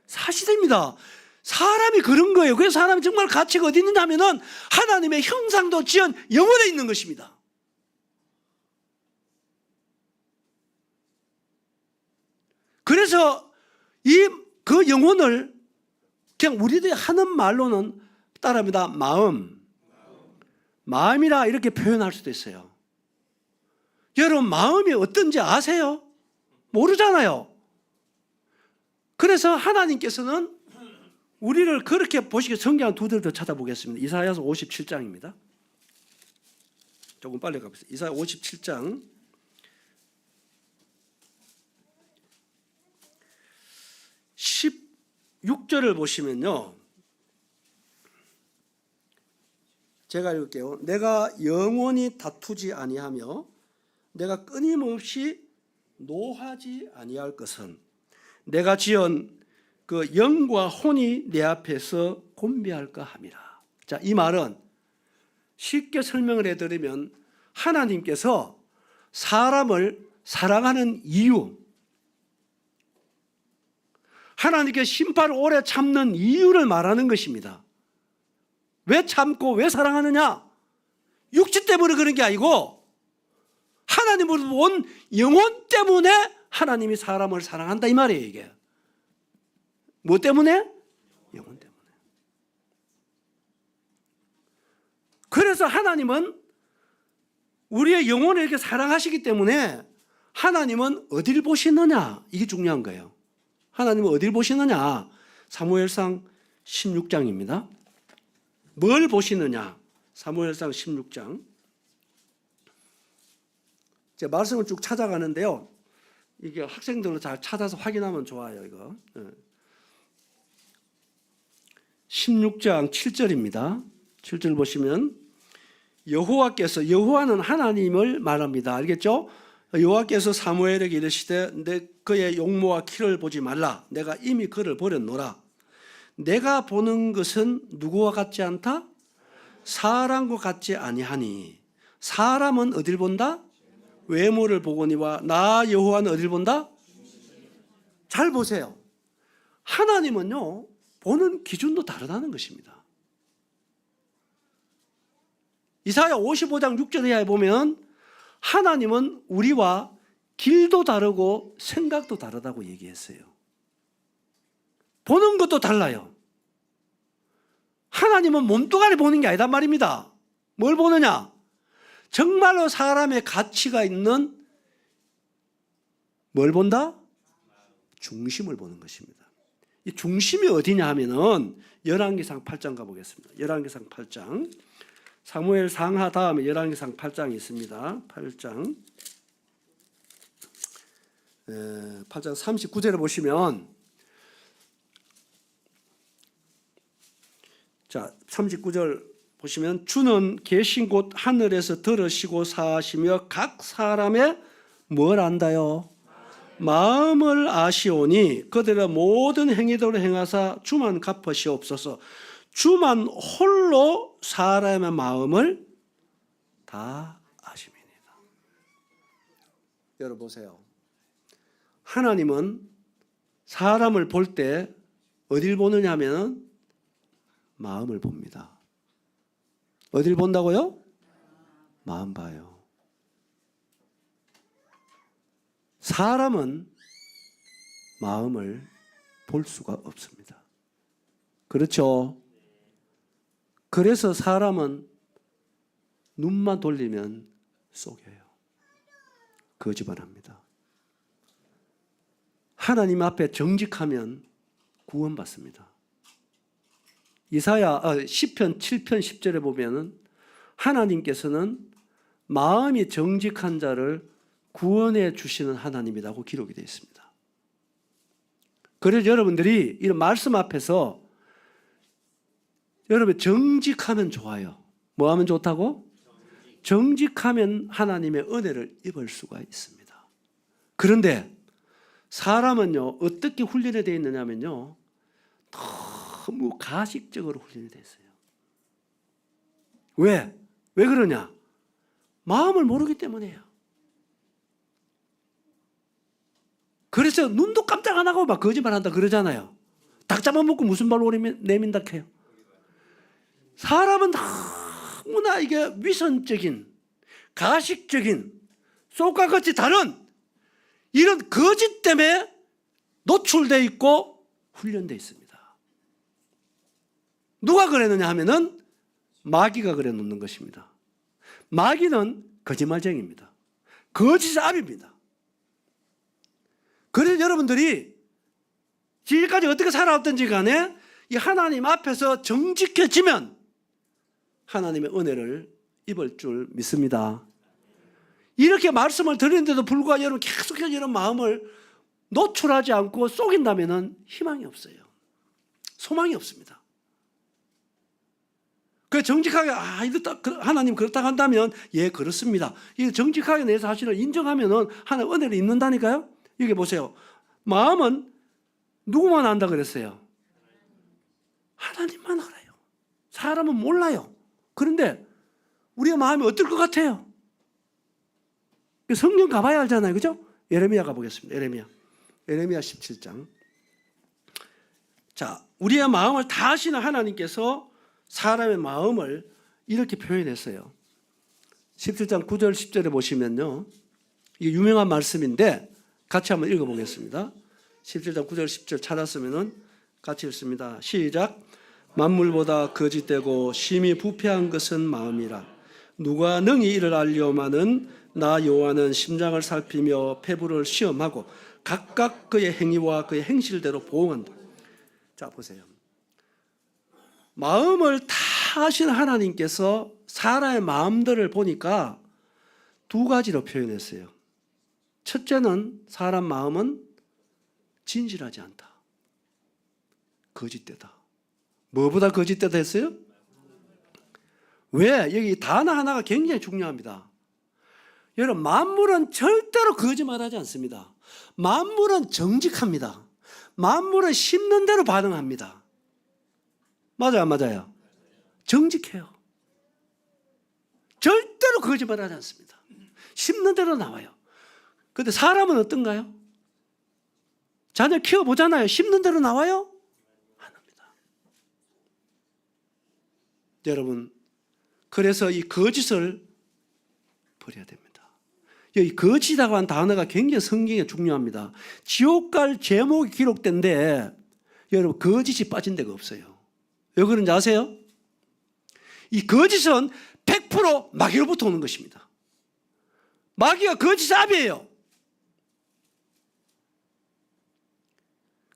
사실입니다. 사람이 그런 거예요. 그래서 사람이 정말 가치가 어디 있느냐 하면은 하나님의 형상도 지은 영혼에 있는 것입니다. 그래서 그 영혼을 그냥 우리들이 하는 말로는 따라합니다. 마음이라 이렇게 표현할 수도 있어요. 여러분, 마음이 어떤지 아세요? 모르잖아요. 그래서 하나님께서는 우리를 그렇게 보시기에 성경 두 절 더 찾아보겠습니다. 이사야서 57장입니다. 조금 빨리 가보겠습니다. 이사야 57장 16절을 보시면요, 제가 읽을게요. 내가 영원히 다투지 아니하며 내가 끊임없이 노하지 아니할 것은 내가 지은 그 영과 혼이 내 앞에서 곤비할까 함이라. 자, 이 말은 쉽게 설명을 해드리면 하나님께서 사람을 사랑하는 이유, 하나님께 심판을 오래 참는 이유를 말하는 것입니다. 왜 참고 왜 사랑하느냐? 육체 때문에 그런 게 아니고 하나님으로부터 온 영혼 때문에 하나님이 사람을 사랑한다, 이 말이에요. 이게 뭐 때문에? 영혼 때문에. 그래서 하나님은 우리의 영혼을 이렇게 사랑하시기 때문에 하나님은 어디를 보시느냐, 이게 중요한 거예요. 하나님은 어디를 보시느냐? 사무엘상 16장입니다. 뭘 보시느냐? 사무엘상 16장. 제가 말씀을 쭉 찾아가는데요, 이게 학생들로 잘 찾아서 확인하면 좋아요. 이거 16장 7절입니다. 7절 보시면 여호와는 하나님을 말합니다. 알겠죠? 여호와께서 사무엘에게 이르시되 내 그의 용모와 키를 보지 말라. 내가 이미 그를 버렸노라. 내가 보는 것은 누구와 같지 않다? 사람과 같지 아니하니. 사람은 어딜 본다? 외모를 보거니와 나 여호와는 어딜 본다? 잘 보세요. 하나님은요, 보는 기준도 다르다는 것입니다. 이사야 55장 6절 이하에 보면 하나님은 우리와 길도 다르고 생각도 다르다고 얘기했어요. 보는 것도 달라요. 하나님은 몸뚱아리 보는 게 아니단 말입니다. 뭘 보느냐? 정말로 사람의 가치가 있는 뭘 본다? 중심을 보는 것입니다. 이 중심이 어디냐 하면은 열왕기상 8장 가보겠습니다. 열왕기상 8장. 사무엘 상하 다음에 열왕기상 8장이 있습니다. 8장 39절에 보시면, 자 39절 보시면 주는 계신 곳 하늘에서 들으시고 사시며 각 사람의 뭘 안다요? 마음을 아시오니 그들의 모든 행위대로 행하사 주만 갚으시옵소서. 주만 홀로 사람의 마음을 다 아심이니이다. 여러분 보세요. 하나님은 사람을 볼 때 어딜 보느냐 하면 마음을 봅니다. 어딜 본다고요? 마음 봐요. 사람은 마음을 볼 수가 없습니다. 그렇죠? 그래서 사람은 눈만 돌리면 속여요. 거짓말합니다. 하나님 앞에 정직하면 구원받습니다. 시편 7편 10절에 보면은 하나님께서는 마음이 정직한 자를 구원해 주시는 하나님이라고 기록이 되어 있습니다. 그래서 여러분들이 이런 말씀 앞에서 여러분 정직하면 좋아요. 뭐 하면 좋다고? 정직하면 하나님의 은혜를 입을 수가 있습니다. 그런데 사람은요, 어떻게 훈련이 되어 있느냐면요, 너무 가식적으로 훈련이 되어 있어요. 왜? 왜 그러냐? 마음을 모르기 때문이에요. 그래서 눈도 깜짝 안 하고 막 거짓말한다 그러잖아요. 닭 잡아먹고 무슨 말로 내민다 해요. 사람은 너무나 이게 위선적인, 가식적인, 쏙과 같이 다른 이런 거짓 때문에 노출되어 있고 훈련되어 있습니다. 누가 그랬느냐 하면은 마귀가 그래 놓는 것입니다. 마귀는 거짓말쟁이입니다. 거짓의 압입니다. 그래서 여러분들이 지금까지 어떻게 살아왔든지 간에 이 하나님 앞에서 정직해지면 하나님의 은혜를 입을 줄 믿습니다. 이렇게 말씀을 드리는데도 불구하고 여러분 계속해서 이런 마음을 노출하지 않고 속인다면 희망이 없어요. 소망이 없습니다. 그 정직하게 하나님 그렇다고 한다면 예 그렇습니다. 이 정직하게 내 사실을 인정하면은 하나님 은혜를 입는다니까요. 여기 보세요. 마음은 누구만 안다 그랬어요? 하나님만 알아요. 사람은 몰라요. 그런데 우리의 마음이 어떨 것 같아요? 성경 가봐야 알잖아요. 그죠? 예레미야 가보겠습니다. 예레미야 17장. 자, 우리의 마음을 다 아시는 하나님께서 사람의 마음을 이렇게 표현했어요. 17장 9절 10절에 보시면요, 이게 유명한 말씀인데 같이 한번 읽어보겠습니다. 17장 9절 10절 찾았으면 같이 읽습니다. 시작. 만물보다 거짓되고 심히 부패한 것은 마음이라. 누가 능히 이를 알려마는 나 여호와는 심장을 살피며 폐부를 시험하고 각각 그의 행위와 그의 행실대로 보응한다. 자 보세요. 마음을 다 아시는 하나님께서 사람의 마음들을 보니까 두 가지로 표현했어요. 첫째는 사람 마음은 진실하지 않다. 거짓되다. 뭐보다 거짓되다 했어요? 왜? 여기 단어 하나가 굉장히 중요합니다. 여러분, 만물은 절대로 거짓말하지 않습니다. 만물은 정직합니다. 만물은 심는 대로 반응합니다. 맞아요, 안 맞아요? 정직해요. 절대로 거짓말하지 않습니다. 심는 대로 나와요. 그런데 사람은 어떤가요? 자녀 키워보잖아요. 심는 대로 나와요? 안 합니다. 여러분, 그래서 이 거짓을 버려야 됩니다. 이 거짓이라고 한 단어가 굉장히 성경에 중요합니다. 지옥 갈 제목이 기록된데 여러분, 거짓이 빠진 데가 없어요. 왜 그런지 아세요? 이 거짓은 100% 마귀로부터 오는 것입니다. 마귀가 거짓의 아비예요.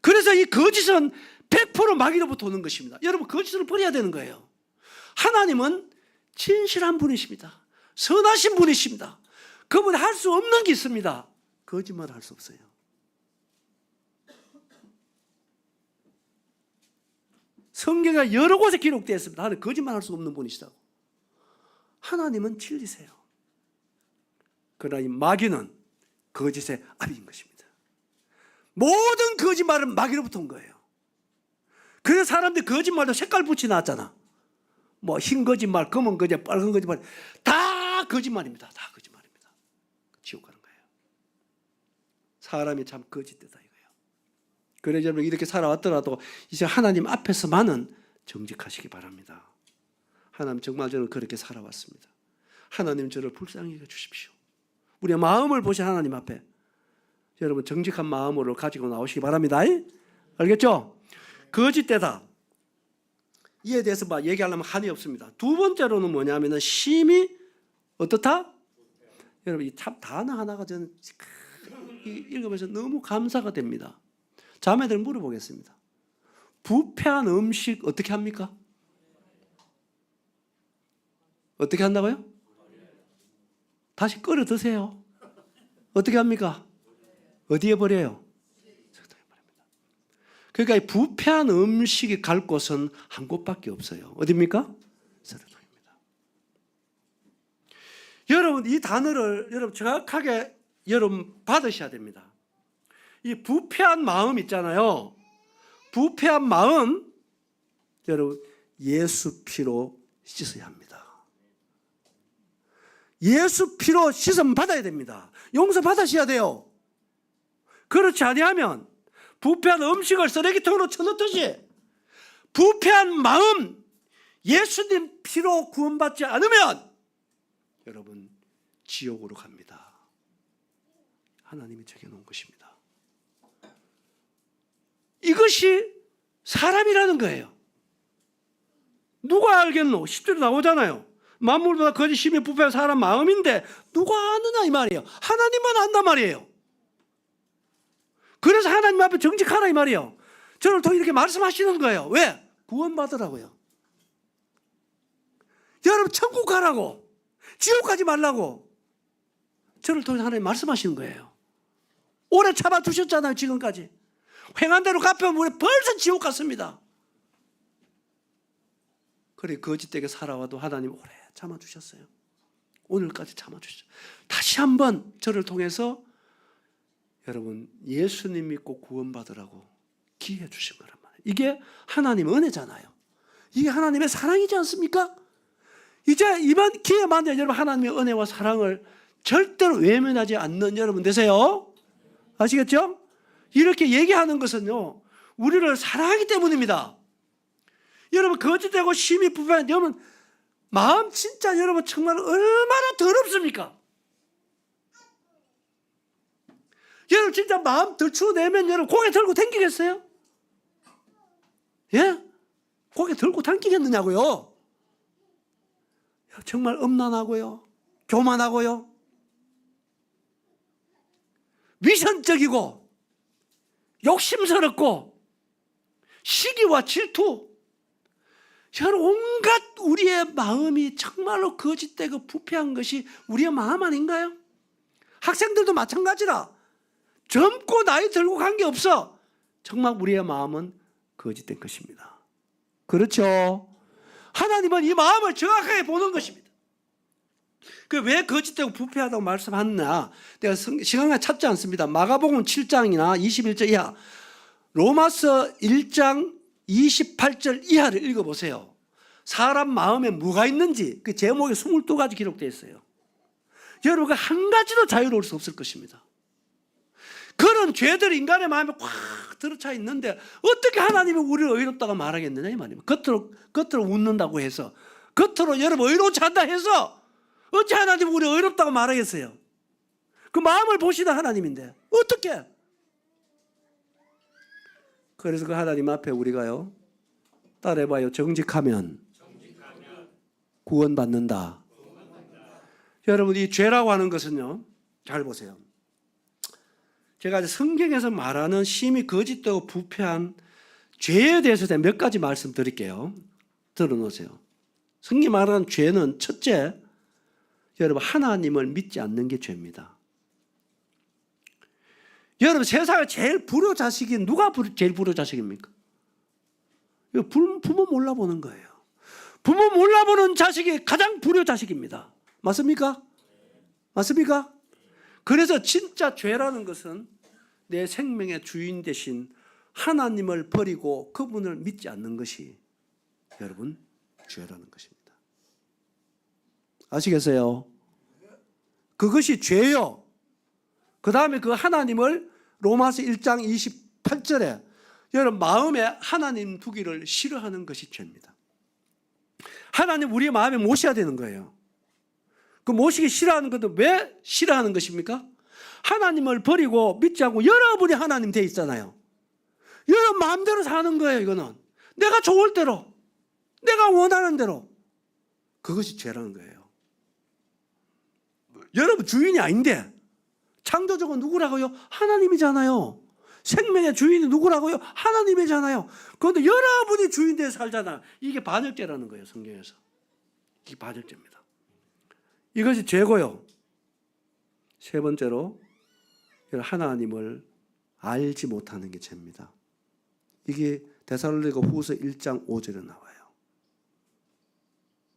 그래서 이 거짓은 100% 마귀로부터 오는 것입니다. 여러분, 거짓을 버려야 되는 거예요. 하나님은 진실한 분이십니다. 선하신 분이십니다. 그분 할 수 없는 게 있습니다. 거짓말을 할 수 없어요. 성경에 여러 곳에 기록되어 있습니다. 하나님 거짓말 할 수 없는 분이시다고. 하나님은 진리세요. 그러나 이 마귀는 거짓의 아비인 것입니다. 모든 거짓말은 마귀로부터 온 거예요. 그래서 사람들이 거짓말도 색깔 붙이 나왔잖아. 뭐 흰 거짓말, 검은 거짓말, 빨간 거짓말, 다 거짓말입니다. 다 거짓말입니다. 지옥 가는 거예요. 사람이 참 거짓되다 이거예요. 그래서 여러분, 이렇게 살아왔더라도 이제 하나님 앞에서만은 정직하시기 바랍니다. 하나님, 정말 저는 그렇게 살아왔습니다. 하나님, 저를 불쌍히 여겨주십시오. 우리의 마음을 보신 하나님 앞에 여러분, 정직한 마음으로 가지고 나오시기 바랍니다. 알겠죠? 거짓되다. 이에 대해서 막 얘기하려면 한이 없습니다. 두 번째로는 뭐냐면 심히 어떻다? 여러분, 이 참 단어 하나가 저는 읽으면서 너무 감사가 됩니다. 자매들 물어보겠습니다. 부패한 음식 어떻게 합니까? 어떻게 한다고요? 다시 끓여 드세요. 어떻게 합니까? 어디에 버려요? 그러니까 이 부패한 음식이 갈 곳은 한 곳밖에 없어요. 어디입니까? 세례통입니다. 여러분, 이 단어를 여러분 정확하게 여러분 받으셔야 됩니다. 이 부패한 마음 있잖아요. 부패한 마음 여러분 예수 피로 씻어야 합니다. 예수 피로 씻음 받아야 됩니다. 용서 받으셔야 돼요. 그렇지 아니하면 부패한 음식을 쓰레기통으로 쳐넣듯이 부패한 마음 예수님 피로 구원받지 않으면 여러분 지옥으로 갑니다. 하나님이 정해놓은 것입니다. 이것이 사람이라는 거예요. 누가 알겠노? 10절에 나오잖아요. 만물보다 거짓 심히 부패한 사람 마음인데 누가 아느냐 이 말이에요. 하나님만 안단 말이에요. 그래서 하나님 앞에 정직하라 이 말이에요. 저를 통해 이렇게 말씀하시는 거예요. 왜? 구원받으라고요. 여러분 천국 가라고, 지옥 가지 말라고 저를 통해 하나님 말씀하시는 거예요. 오래 참아두셨잖아요. 지금까지 행한 대로 갚으면 우리 벌써 지옥 갔습니다. 그래 거짓되게 살아와도 하나님 오래 참아주셨어요. 오늘까지 참아주셨어요. 다시 한번 저를 통해서 여러분 예수님 믿고 구원받으라고 기회 주신 거란 말이에요. 이게 하나님 은혜잖아요. 이게 하나님의 사랑이지 않습니까? 이제 이번 기회만에 여러분 하나님의 은혜와 사랑을 절대로 외면하지 않는 여러분 되세요. 아시겠죠? 이렇게 얘기하는 것은요 우리를 사랑하기 때문입니다. 여러분 거짓되고 심히 부패한 여러분 마음 진짜 여러분 정말 얼마나 더럽습니까? 여러분 진짜 마음 들추어내면 여러분 고개 들고 당기겠어요? 예? 고개 들고 당기겠느냐고요? 정말 음란하고요, 교만하고요, 위선적이고 욕심스럽고 시기와 질투, 여러분 온갖 우리의 마음이 정말로 거짓되고 부패한 것이 우리의 마음 아닌가요? 학생들도 마찬가지라. 젊고 나이 들고 관계없어. 정말 우리의 마음은 거짓된 것입니다. 그렇죠? 하나님은 이 마음을 정확하게 보는 것입니다. 그 왜 거짓되고 부패하다고 말씀하느냐? 내가 시간을 찾지 않습니다. 마가복음 7장이나 21절 이하, 로마서 1장 28절 이하를 읽어보세요. 사람 마음에 뭐가 있는지 그 제목에 22가지 기록되어 있어요. 여러분 한 가지도 자유로울 수 없을 것입니다. 그런 죄들이 인간의 마음에 꽉 들어차 있는데 어떻게 하나님이 우리를 의롭다고 말하겠느냐 이 말입니다. 겉으로 웃는다고 해서, 겉으로 여러분 의롭지 않다 해서 어찌 하나님이 우리를 의롭다고 말하겠어요? 그 마음을 보시는 하나님인데 어떻게? 그래서 그 하나님 앞에 우리가요, 따라해봐요. 정직하면 구원받는다. 여러분 이 죄라고 하는 것은요, 잘 보세요. 제가 성경에서 말하는 심히 거짓되고 부패한 죄에 대해서 몇 가지 말씀드릴게요. 들어놓으세요. 성경이 말하는 죄는 첫째, 여러분 하나님을 믿지 않는 게 죄입니다. 여러분 세상에 제일 불효자식이 누가 제일 불효자식입니까? 부모 몰라보는 거예요. 부모 몰라보는 자식이 가장 불효자식입니다. 맞습니까? 맞습니까? 그래서 진짜 죄라는 것은 내 생명의 주인 되신 하나님을 버리고 그분을 믿지 않는 것이 여러분 죄라는 것입니다. 아시겠어요? 그것이 죄요. 그 다음에 그 하나님을 로마서 1장 28절에 여러분 마음에 하나님 두기를 싫어하는 것이 죄입니다. 하나님 우리의 마음에 모셔야 되는 거예요. 그 모시기 싫어하는 것은 왜 싫어하는 것입니까? 하나님을 버리고 믿지 않고 여러분이 하나님 돼 있잖아요. 여러분 마음대로 사는 거예요. 이거는 내가 좋을 대로, 내가 원하는 대로. 그것이 죄라는 거예요. 여러분 주인이 아닌데 창조주가 누구라고요? 하나님이잖아요. 생명의 주인이 누구라고요? 하나님이잖아요. 그런데 여러분이 주인 되어 살잖아. 이게 반역죄라는 거예요. 성경에서. 이게 반역죄입니다. 이것이 죄고요. 세 번째로 하나님을 알지 못하는 게 죄입니다. 이게 데살로니가 후서 1장 5절에 나와요.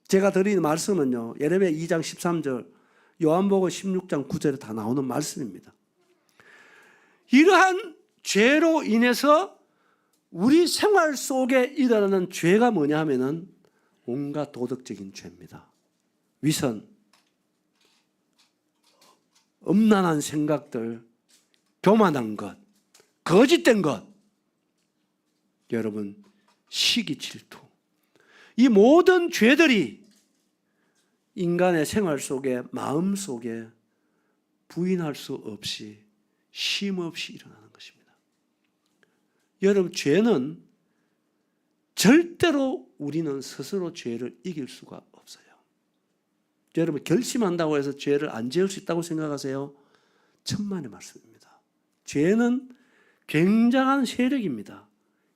제가 드리는 말씀은요, 예레미야 2장 13절, 요한복음 16장 9절에 다 나오는 말씀입니다. 이러한 죄로 인해서 우리 생활 속에 일어나는 죄가 뭐냐 하면은 온갖 도덕적인 죄입니다. 위선, 음란한 생각들, 교만한 것, 거짓된 것, 여러분 시기 질투, 이 모든 죄들이 인간의 생활 속에, 마음 속에 부인할 수 없이 쉼없이 일어나는 것입니다. 여러분 죄는 절대로 우리는 스스로 죄를 이길 수가 없어요. 여러분 결심한다고 해서 죄를 안 지을 수 있다고 생각하세요? 천만의 말씀입니다. 죄는 굉장한 세력입니다.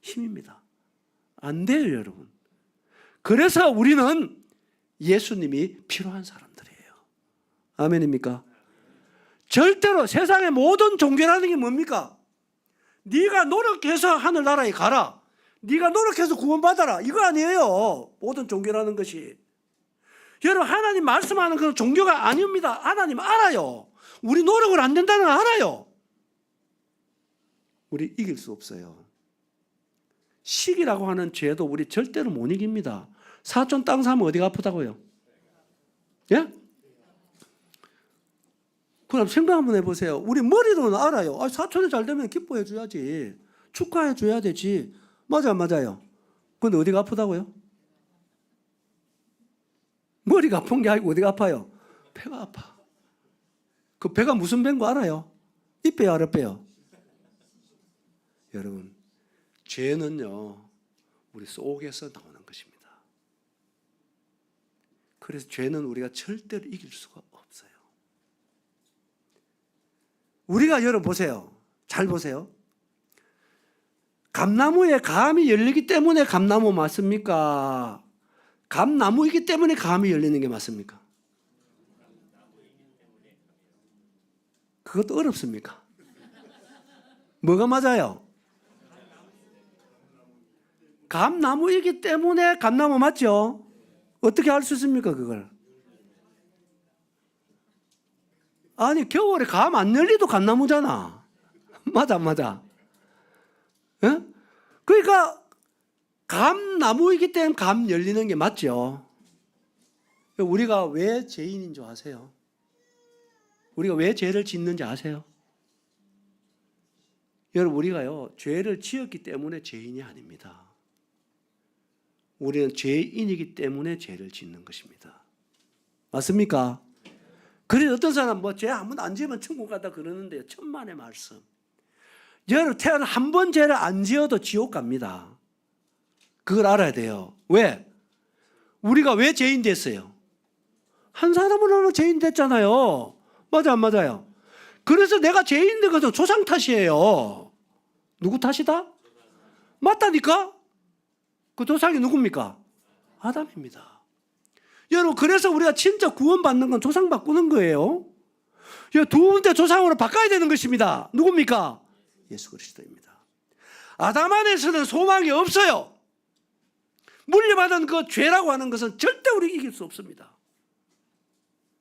힘입니다. 안 돼요, 여러분. 그래서 우리는 예수님이 필요한 사람들이에요. 아멘입니까? 절대로 세상의 모든 종교라는 게 뭡니까? 네가 노력해서 하늘나라에 가라, 네가 노력해서 구원받아라, 이거 아니에요. 모든 종교라는 것이. 여러분 하나님 말씀하는 그런 종교가 아닙니다. 하나님 알아요. 우리 노력을 안 된다는 걸 알아요. 우리 이길 수 없어요. 시기라고 하는 죄도 우리 절대로 못 이깁니다. 사촌 땅 사면 어디가 아프다고요? 예? 그럼 생각 한번 해보세요. 우리 머리로는 알아요. 사촌이 잘 되면 기뻐해 줘야지, 축하해 줘야 되지. 맞아, 맞아요. 근데 어디가 아프다고요? 머리가 아픈 게 아니고 어디가 아파요? 배가 아파. 그 배가 무슨 배인 거 알아요? 이배요, 아랫배요? 여러분 죄는요 우리 속에서 나오는 것입니다. 그래서 죄는 우리가 절대로 이길 수가 없어요. 우리가 여러분 보세요. 잘 보세요. 감나무에 감이 열리기 때문에 감나무 맞습니까? 감나무이기 때문에 감이 열리는 게 맞습니까? 그것도 어렵습니까? 뭐가 맞아요? 감나무이기 때문에 감나무 맞죠? 어떻게 알 수 있습니까, 그걸? 아니, 겨울에 감 안 열리도 감나무잖아. 맞아, 안 맞아? 예? 그러니까 감나무이기 때문에 감 열리는 게 맞죠. 우리가 왜 죄인인 줄 아세요? 우리가 왜 죄를 짓는지 아세요? 여러분, 우리가요, 죄를 지었기 때문에 죄인이 아닙니다. 우리는 죄인이기 때문에 죄를 짓는 것입니다. 맞습니까? 그래서 어떤 사람 죄 한 번도 안 지으면 천국 가다 그러는데요. 천만의 말씀. 여러분, 태어나 한 번 죄를 안 지어도 지옥 갑니다. 그걸 알아야 돼요. 왜? 우리가 왜 죄인 됐어요? 한 사람으로는 죄인 됐잖아요. 맞아, 안 맞아요? 그래서 내가 죄인 된 것은 조상 탓이에요. 누구 탓이다? 맞다니까? 그 조상이 누굽니까? 아담입니다. 여러분, 그래서 우리가 진짜 구원받는 건 조상 바꾸는 거예요. 두 번째 조상으로 바꿔야 되는 것입니다. 누굽니까? 예수 그리스도입니다. 아담 안에서는 소망이 없어요. 물려받은 그 죄라고 하는 것은 절대 우리 이길 수 없습니다.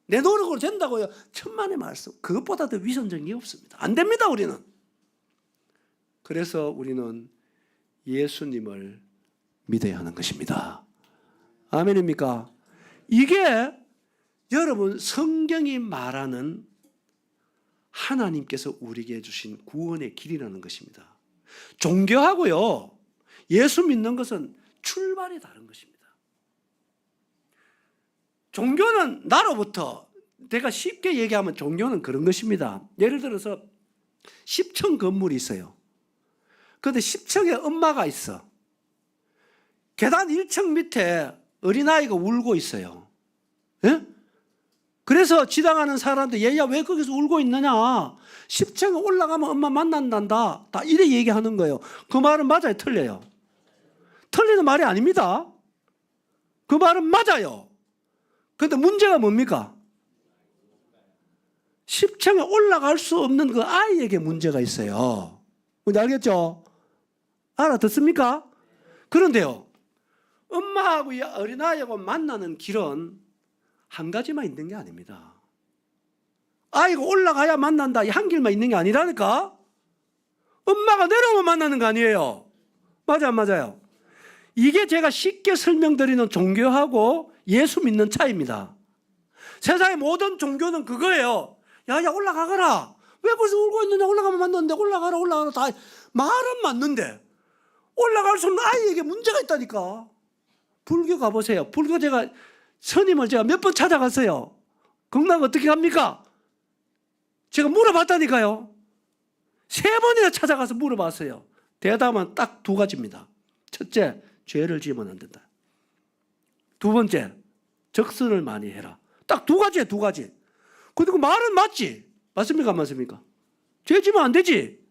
내 노력으로 된다고요? 천만의 말씀. 그것보다 더 위선적인 게 없습니다. 안 됩니다, 우리는. 그래서 우리는 예수님을 믿어야 하는 것입니다. 아멘입니까? 이게 여러분 성경이 말하는 하나님께서 우리에게 주신 구원의 길이라는 것입니다. 종교하고요, 예수 믿는 것은 출발이 다른 것입니다. 종교는 나로부터, 내가 쉽게 얘기하면 종교는 그런 것입니다. 예를 들어서 10층 건물이 있어요. 그런데 10층에 엄마가 있어. 계단 1층 밑에 어린아이가 울고 있어요. 예? 그래서 지나가는 사람들, 얘야 왜 거기서 울고 있느냐, 10층에 올라가면 엄마 만난단다, 다 이래 얘기하는 거예요. 그 말은 맞아요, 틀려요? 틀리는 말이 아닙니다. 그 말은 맞아요. 그런데 문제가 뭡니까? 10층에 올라갈 수 없는 그 아이에게 문제가 있어요. 뭔지 알겠죠? 알아듣습니까? 그런데요, 엄마하고 어린아이하고 만나는 길은 한 가지만 있는 게 아닙니다. 아이가 올라가야 만난다, 이 한 길만 있는 게 아니라니까? 엄마가 내려오면 만나는 거 아니에요? 맞아, 안 맞아요? 이게 제가 쉽게 설명드리는 종교하고 예수 믿는 차이입니다. 세상의 모든 종교는 그거예요. 야, 올라가거라. 왜 거기서 울고 있느냐? 올라가면 맞는데, 올라가라. 다 말은 맞는데, 올라갈 수 없는 아이에게 문제가 있다니까. 불교 가보세요. 불교 스님을 제가 몇 번 찾아갔어요. 건강 어떻게 합니까? 제가 물어봤다니까요. 3번이나 찾아가서 물어봤어요. 대답은 딱 2가지입니다. 첫째, 죄를 지으면 안 된다. 2번째, 적선을 많이 해라. 딱 2가지예요, 2가지. 그리고 말은 맞지. 맞습니까, 안 맞습니까? 죄 지으면 안 되지.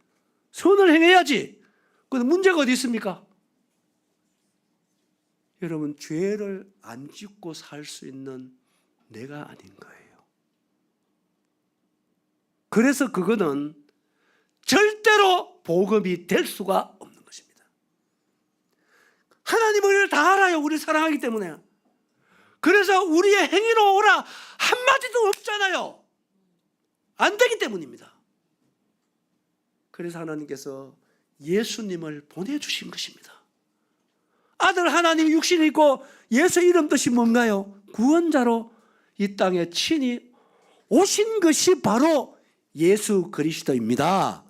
선을 행해야지. 근데 문제가 어디 있습니까? 여러분, 죄를 안 짓고 살 수 있는 내가 아닌 거예요. 그래서 그거는 절대로 복음이 될 수가 없는 것입니다. 하나님은 우리를 다 알아요. 우리 사랑하기 때문에. 그래서 우리의 행위로 오라 한마디도 없잖아요. 안 되기 때문입니다. 그래서 하나님께서 예수님을 보내주신 것입니다. 아들 하나님이 육신이 있고 예수 이름 뜻이 뭔가요? 구원자로 이 땅에 친히 오신 것이 바로 예수 그리스도입니다.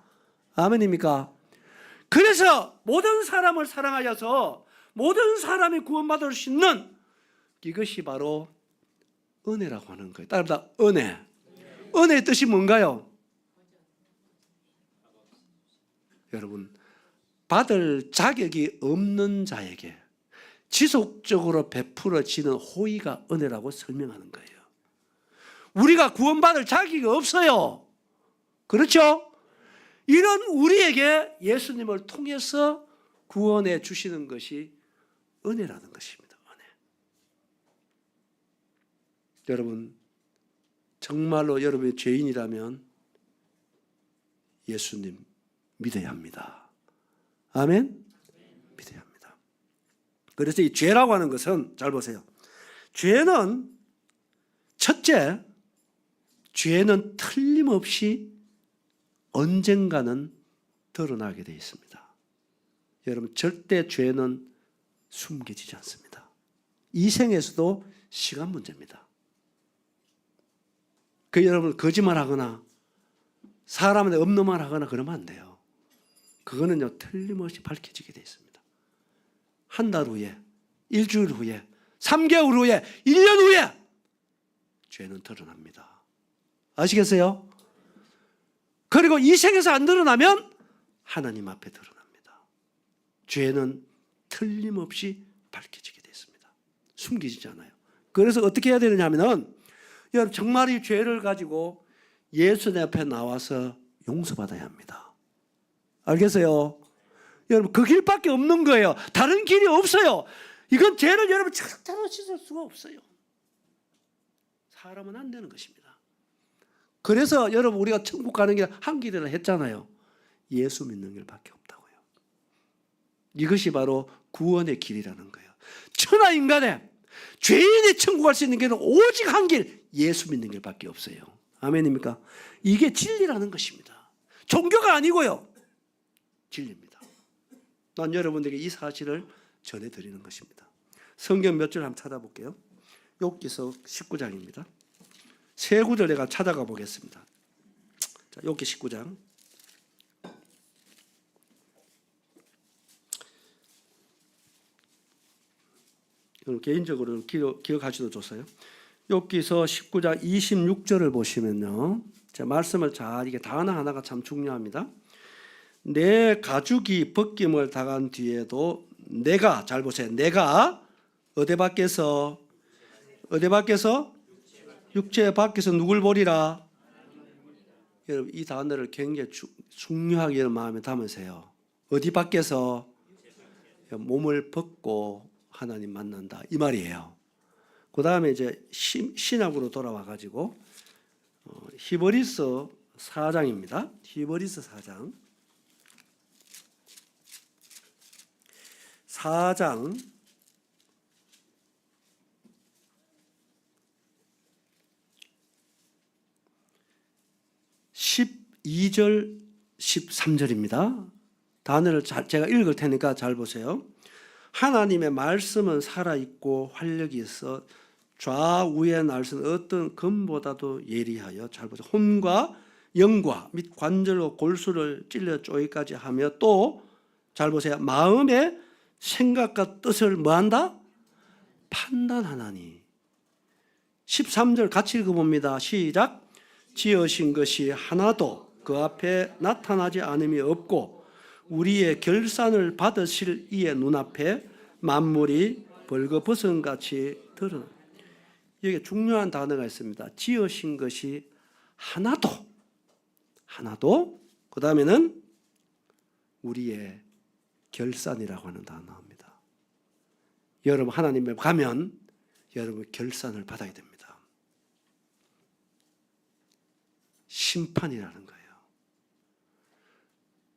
아멘입니까? 그래서 모든 사람을 사랑하여서 모든 사람이 구원받을 수 있는 이것이 바로 은혜라고 하는 거예요. 따라합니다. 은혜. 은혜의 뜻이 뭔가요? 여러분, 받을 자격이 없는 자에게 지속적으로 베풀어지는 호의가 은혜라고 설명하는 거예요. 우리가 구원받을 자격이 없어요. 그렇죠? 이런 우리에게 예수님을 통해서 구원해 주시는 것이 은혜라는 것입니다. 은혜. 여러분, 정말로 여러분이 죄인이라면 예수님 믿어야 합니다. 아멘? 믿어야 합니다. 그래서 이 죄라고 하는 것은 잘 보세요. 죄는 첫째, 죄는 틀림없이 언젠가는 드러나게 되어 있습니다. 여러분, 절대 죄는 숨겨지지 않습니다. 이 생에서도 시간 문제입니다. 여러분, 거짓말하거나 사람한테 없는 말 하거나 그러면 안 돼요. 그거는요, 틀림없이 밝혀지게 되어 있습니다. 한 달 후에, 일주일 후에, 3개월 후에, 1년 후에 죄는 드러납니다. 아시겠어요? 그리고 이 생에서 안 드러나면 하나님 앞에 드러납니다. 죄는 틀림없이 밝혀지게 되어 있습니다. 숨기지 않아요. 그래서 어떻게 해야 되느냐 하면은, 여러분, 정말 이 죄를 가지고 예수님 앞에 나와서 용서받아야 합니다. 알겠어요? 여러분, 그 길밖에 없는 거예요. 다른 길이 없어요. 이건 죄를 여러분 절대로 씻을 수가 없어요. 사람은 안 되는 것입니다. 그래서 여러분, 우리가 천국 가는 길 한 길이라 했잖아요. 예수 믿는 길밖에 없다고요. 이것이 바로 구원의 길이라는 거예요. 천하 인간의 죄인이 천국 갈 수 있는 길은 오직 한 길, 예수 믿는 길밖에 없어요. 아멘입니까? 이게 진리라는 것입니다. 종교가 아니고요, 진리입니다. 난 여러분들에게 이 사실을 전해드리는 것입니다. 성경 몇 절 한번 찾아볼게요. 욥기서 19장입니다. 세 구절 내가 찾아가 보겠습니다. 자, 욥기 19장. 개인적으로 기억하셔도 좋아요. 욥기서 19장 26절을 보시면요, 제 말씀을 잘, 이게 단어 하나가 참 중요합니다. 내 가죽이 벗김을 당한 뒤에도 내가, 잘 보세요, 내가 어디 밖에서 육체 밖에서 누굴 보리라. 여러분, 이 단어를 굉장히 중요하게 마음에 담으세요. 어디 밖에서? 몸을 벗고 하나님 만난다, 이 말이에요. 그 다음에 이제 신약으로 돌아와 가지고 히브리서 4장입니다. 히브리서 4장 12절 13절입니다. 단어를 제가 읽을 테니까 잘 보세요. 하나님의 말씀은 살아있고 활력이 있어 좌우의 날선 어떤 검보다도 예리하여, 잘 보세요, 혼과 영과 및 관절과 골수를 찔러 쪼이까지 하며, 또 잘 보세요, 마음의 생각과 뜻을 뭐한다? 판단하나니. 13절 같이 읽어봅니다. 시작. 지으신 것이 하나도 그 앞에 나타나지 않음이 없고 우리의 결산을 받으실 이의 눈앞에 만물이 벌거벗은같이 드러나. 여기 중요한 단어가 있습니다. 지으신 것이 하나도, 그 다음에는 우리의 결산이라고 하는 단어입니다. 여러분, 하나님에 가면 여러분 결산을 받아야 됩니다. 심판이라는 거예요.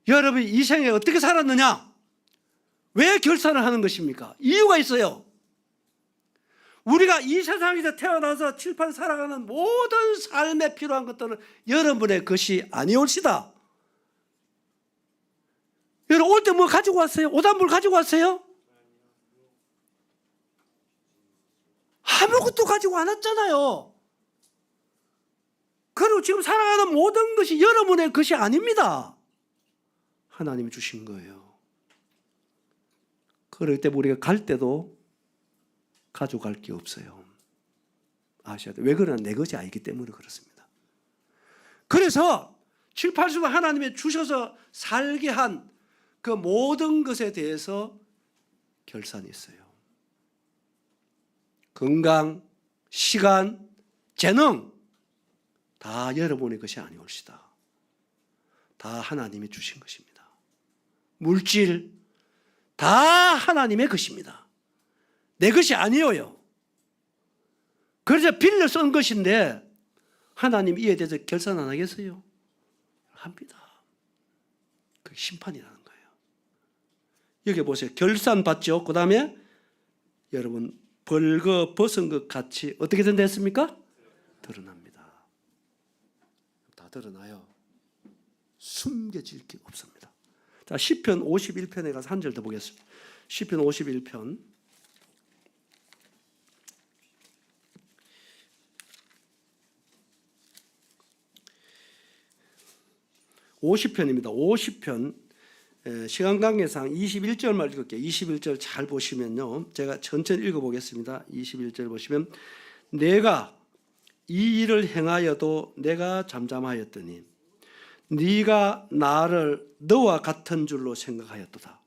여러분, 이 생에 어떻게 살았느냐? 왜 결산을 하는 것입니까? 이유가 있어요. 우리가 이 세상에서 태어나서 칠판 살아가는 모든 삶에 필요한 것들은 여러분의 것이 아니올시다. 여러분, 올 때 뭐 가지고 왔어요? 오단물 가지고 왔어요? 아무것도 가지고 안 왔잖아요. 그리고 지금 살아가는 모든 것이 여러분의 것이 아닙니다. 하나님이 주신 거예요. 그럴 때 우리가 갈 때도 가져갈 게 없어요. 아셔야 돼요. 왜 그러냐? 내 것이 아니기 때문에 그렇습니다. 그래서 7, 80을 하나님이 주셔서 살게 한 그 모든 것에 대해서 결산이 있어요. 건강, 시간, 재능 다 여러분의 것이 아니올시다. 다 하나님이 주신 것입니다. 물질 다 하나님의 것입니다. 내 것이 아니에요. 그래서 빌려 쓴 것인데 하나님 이에 대해서 결산 안 하겠어요? 합니다. 그게 심판이라는 거예요. 여기 보세요. 결산 받죠. 그 다음에 여러분 벌거 벗은 것 같이 어떻게 된다 했습니까? 드러납니다. 다 드러나요. 숨겨질 게 없습니다. 자, 시편 51편에 가서 한 절 더 보겠습니다. 시편 51편 50편입니다. 50편 시간 관계상 21절만 읽을게요. 21절 잘 보시면요. 제가 천천히 읽어보겠습니다. 21절 보시면 내가 이 일을 행하여도 내가 잠잠하였더니 네가 나를 너와 같은 줄로 생각하였도다.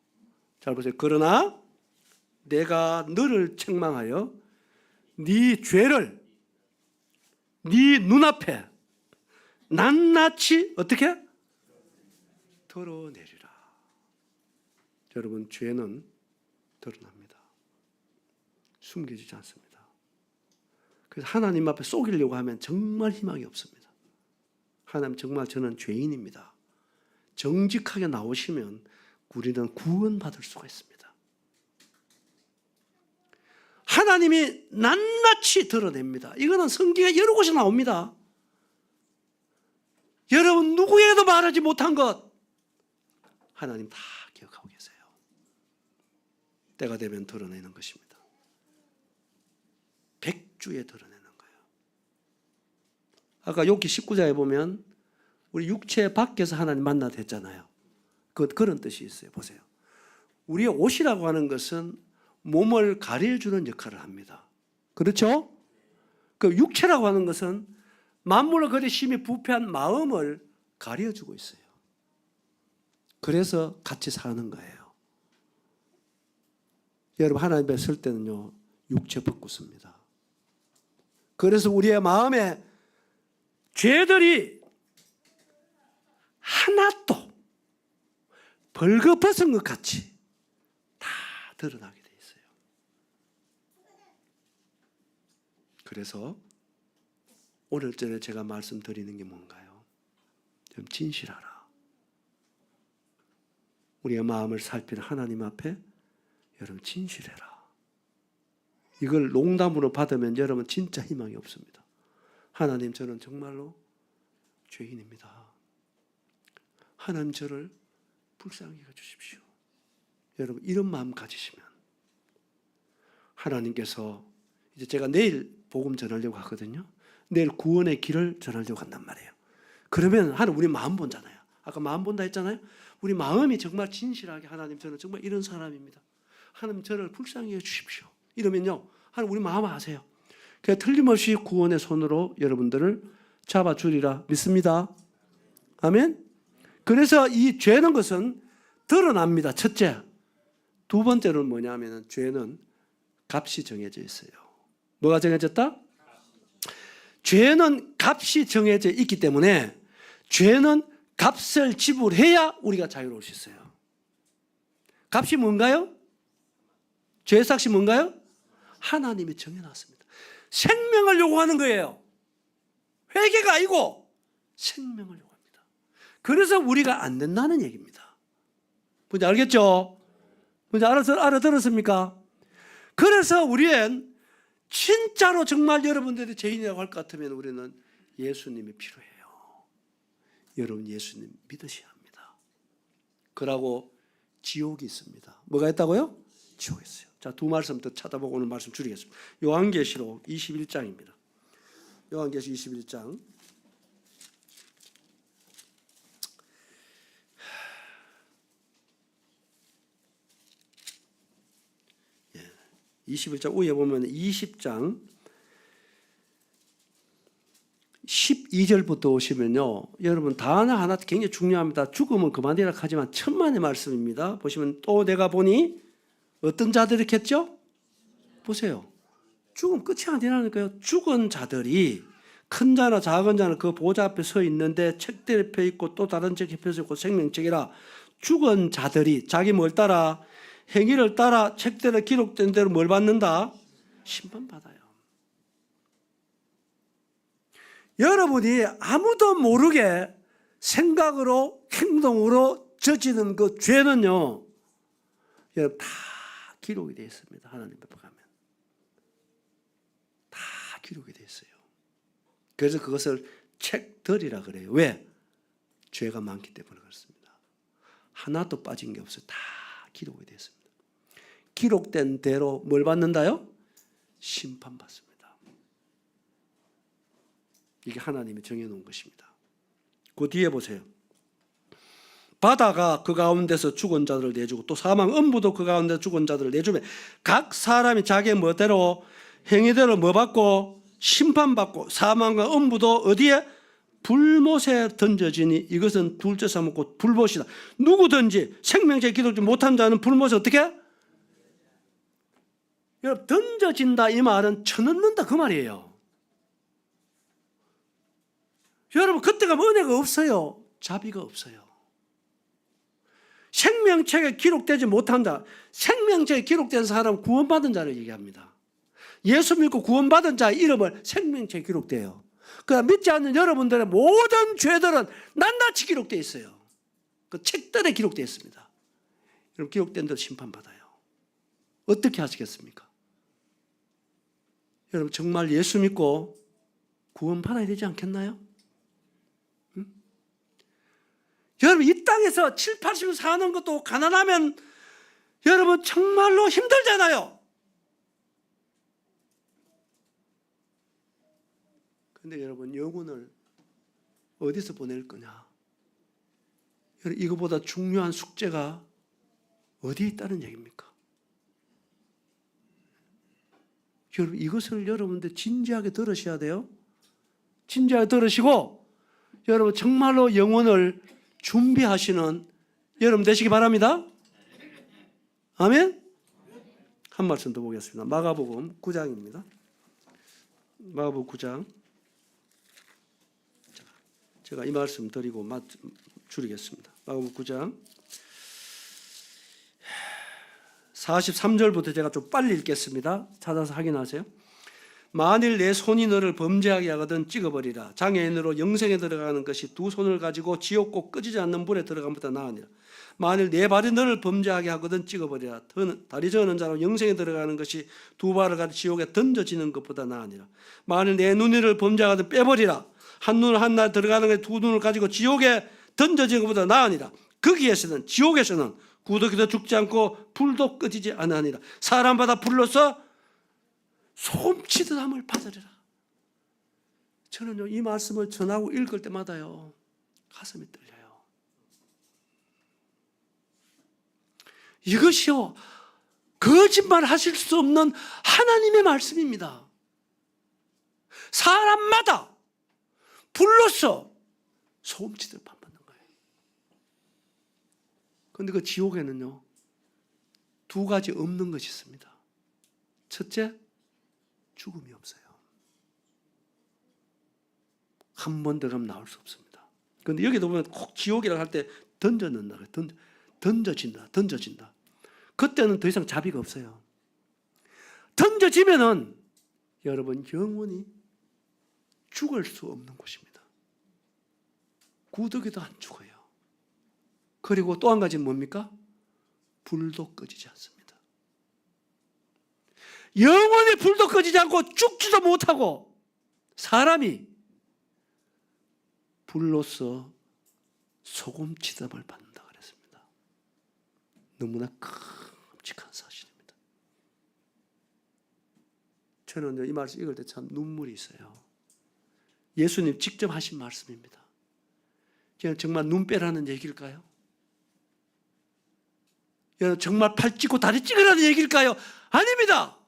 잘 보세요. 그러나 내가 너를 책망하여 네 죄를 네 눈앞에 낱낱이 어떻게? 드러내리라. 여러분 죄는 드러납니다. 숨겨지지 않습니다. 그래서 하나님 앞에 속이려고 하면 정말 희망이 없습니다. 하나님 정말 저는 죄인입니다. 정직하게 나오시면 우리는 구원받을 수가 있습니다. 하나님이 낱낱이 드러냅니다. 이거는 성경에 여러 곳에 나옵니다. 여러분 누구에게도 말하지 못한 것 하나님 다 기억하고 계세요. 때가 되면 드러내는 것입니다. 백주에 드러내는 거예요. 아까 욥기 19장에 보면 우리 육체 밖에서 하나님 만나다 했잖아요. 그런 뜻이 있어요. 보세요. 우리의 옷이라고 하는 것은 몸을 가려주는 역할을 합니다. 그렇죠? 그 육체라고 하는 것은 만물을 그리 심히 부패한 마음을 가려주고 있어요. 그래서 같이 사는 거예요. 여러분 하나님 앞에 설 때는요 육체 벗고 씁니다. 그래서 우리의 마음에 죄들이 하나도 벌거벗은 것 같이 다 드러나게 돼 있어요. 그래서 오늘전에 제가 말씀드리는 게 뭔가요? 좀 진실하라. 우리의 마음을 살피는 하나님 앞에 여러분 진실해라. 이걸 농담으로 받으면 여러분 진짜 희망이 없습니다. 하나님 저는 정말로 죄인입니다. 하나님 저를 불쌍히 여겨주십시오. 여러분 이런 마음 가지시면 하나님께서 이제 제가 내일 복음 전하려고 하거든요. 내일 구원의 길을 전하려고 한단 말이에요. 그러면 하나님 우리 마음 본잖아요. 아까 마음 본다 했잖아요. 우리 마음이 정말 진실하게 하나님 저는 정말 이런 사람입니다. 하나님 저를 불쌍히 여주십시오. 이러면요 하나님 우리 마음 아세요. 그냥 틀림없이 구원의 손으로 여러분들을 잡아주리라 믿습니다. 아멘. 그래서 이 죄는 것은 드러납니다. 첫째. 두 번째는 뭐냐면 죄는 값이 정해져 있어요. 뭐가 정해졌다? 죄는 값이 정해져 있기 때문에 죄는 값을 지불해야 우리가 자유로울 수 있어요. 값이 뭔가요? 죄의 삭이 뭔가요? 하나님이 정해놨습니다. 생명을 요구하는 거예요. 회개가 아니고 생명을 요구합니다. 그래서 우리가 안 된다는 얘기입니다. 뭔지 알겠죠? 뭔지 알아들었습니까? 그래서 우리는 진짜로 정말 여러분들이 죄인이라고 할 것 같으면 우리는 예수님이 필요해요. 여러분 예수님 믿으셔야 합니다. 그러고 지옥이 있습니다. 뭐가 있다고요? 지옥이 있어요. 자, 두 말씀 더 찾아보고 오늘 말씀 줄이겠습니다. 요한계시록 21장입니다. 요한계시록 21장 21장 위에 보면 20장 12절부터 오시면요. 여러분 단어 하나 굉장히 중요합니다. 죽으면 그만이라 하지만 천만의 말씀입니다. 보시면 또 내가 보니 어떤 자들이 했죠? 보세요. 죽음 끝이 아니라니까요. 죽은 자들이 큰 자나 작은 자는 그 보좌 앞에 서 있는데 책들에 펴 있고 또 다른 책에 펴 있고 생명책이라 죽은 자들이 자기 뭘 따라 행위를 따라 책들에 기록된 대로 뭘 받는다? 심판받아요. 여러분이 아무도 모르게 생각으로 행동으로 저지른 그 죄는요, 여러분 다 기록이 되어 있습니다. 하나님 앞에 가면 다 기록이 되어 있어요. 그래서 그것을 책들이라 그래요. 왜? 죄가 많기 때문에 그렇습니다. 하나도 빠진 게 없어요. 다 기록이 되어 있습니다. 기록된 대로 뭘 받는다요? 심판받습니다. 이게 하나님이 정해놓은 것입니다. 그 뒤에 보세요. 바다가 그 가운데서 죽은 자들을 내주고 또 사망 음부도 그 가운데 죽은 자들을 내주며 각 사람이 자기의 뭐대로 행위대로 뭐 받고 심판받고 사망과 음부도 어디에? 불못에 던져지니 이것은 둘째 사먹고 불못이다. 누구든지 생명체 기록지 못한 자는 불못에 어떻게? 여러분 던져진다 이 말은 쳐넣는다 그 말이에요. 여러분 그때가 은혜가 없어요. 자비가 없어요. 생명책에 기록되지 못한다. 생명책에 기록된 사람은 구원받은 자를 얘기합니다. 예수 믿고 구원받은 자의 이름을 생명책에 기록돼요. 그러나 믿지 않는 여러분들의 모든 죄들은 낱낱이 기록되어 있어요. 그 책들에 기록되어 있습니다. 여러분 기록된 대로 심판받아요. 어떻게 하시겠습니까? 여러분 정말 예수 믿고 구원받아야 되지 않겠나요? 응? 여러분 이 땅에서 7, 80 사는 것도 가난하면 여러분 정말로 힘들잖아요. 근데 여러분 영혼을 어디서 보낼 거냐? 여러분 이거보다 중요한 숙제가 어디에 있다는 얘기입니까? 여러분 이것을 여러분들 진지하게 들으셔야 돼요. 진지하게 들으시고 여러분 정말로 영혼을 준비하시는 여러분 되시기 바랍니다. 아멘? 한 말씀 더 보겠습니다. 마가복음 9장입니다. 마가복음 9장. 제가 이 말씀 드리고 줄이겠습니다. 마가복음 9장 43절부터 제가 좀 빨리 읽겠습니다. 찾아서 확인하세요. 만일 내 손이 너를 범죄하게 하거든 찍어버리라. 장애인으로 영생에 들어가는 것이 두 손을 가지고 지옥고 꺼지지 않는 불에 들어감보다 나으니라. 만일 내 발이 너를 범죄하게 하거든 찍어버리라. 다리 저는 자로 영생에 들어가는 것이 두 발을 가지고 지옥에 던져지는 것보다 나으니라. 만일 내 눈이 너를 범죄하거든 빼버리라. 한 눈을 한 날 들어가는 것이 두 눈을 가지고 지옥에 던져지는 것보다 나으니라. 거기에서는 지옥에서는 구더기도 죽지 않고 불도 꺼지지 아니하니라. 사람마다 불러서 솜치듯함을 받으리라. 저는요 이 말씀을 전하고 읽을 때마다요 가슴이 떨려요. 이것이요 거짓말 하실 수 없는 하나님의 말씀입니다. 사람마다 불러서 소음치듯 받는 거예요. 그런데 그 지옥에는요 두 가지 없는 것이 있습니다. 첫째, 죽음이 없어요. 한 번 들어가면 나올 수 없습니다. 그런데 여기도 보면 꼭 지옥이라고 할 때 던져넣는다. 던져진다. 그때는 더 이상 자비가 없어요. 던져지면은 여러분 영원히 죽을 수 없는 곳입니다. 구더기도 안 죽어요. 그리고 또 한 가지는 뭡니까? 불도 꺼지지 않습니다. 영원히 불도 꺼지지 않고 죽지도 못하고 사람이 불로서 소금치담을 받는다 그랬습니다. 너무나 끔찍한 사실입니다. 저는 이 말씀 읽을 때 참 눈물이 있어요. 예수님 직접 하신 말씀입니다. 그냥 정말 눈 빼라는 얘기일까요? 정말 팔 찢고 다리 찢으라는 얘기일까요? 아닙니다.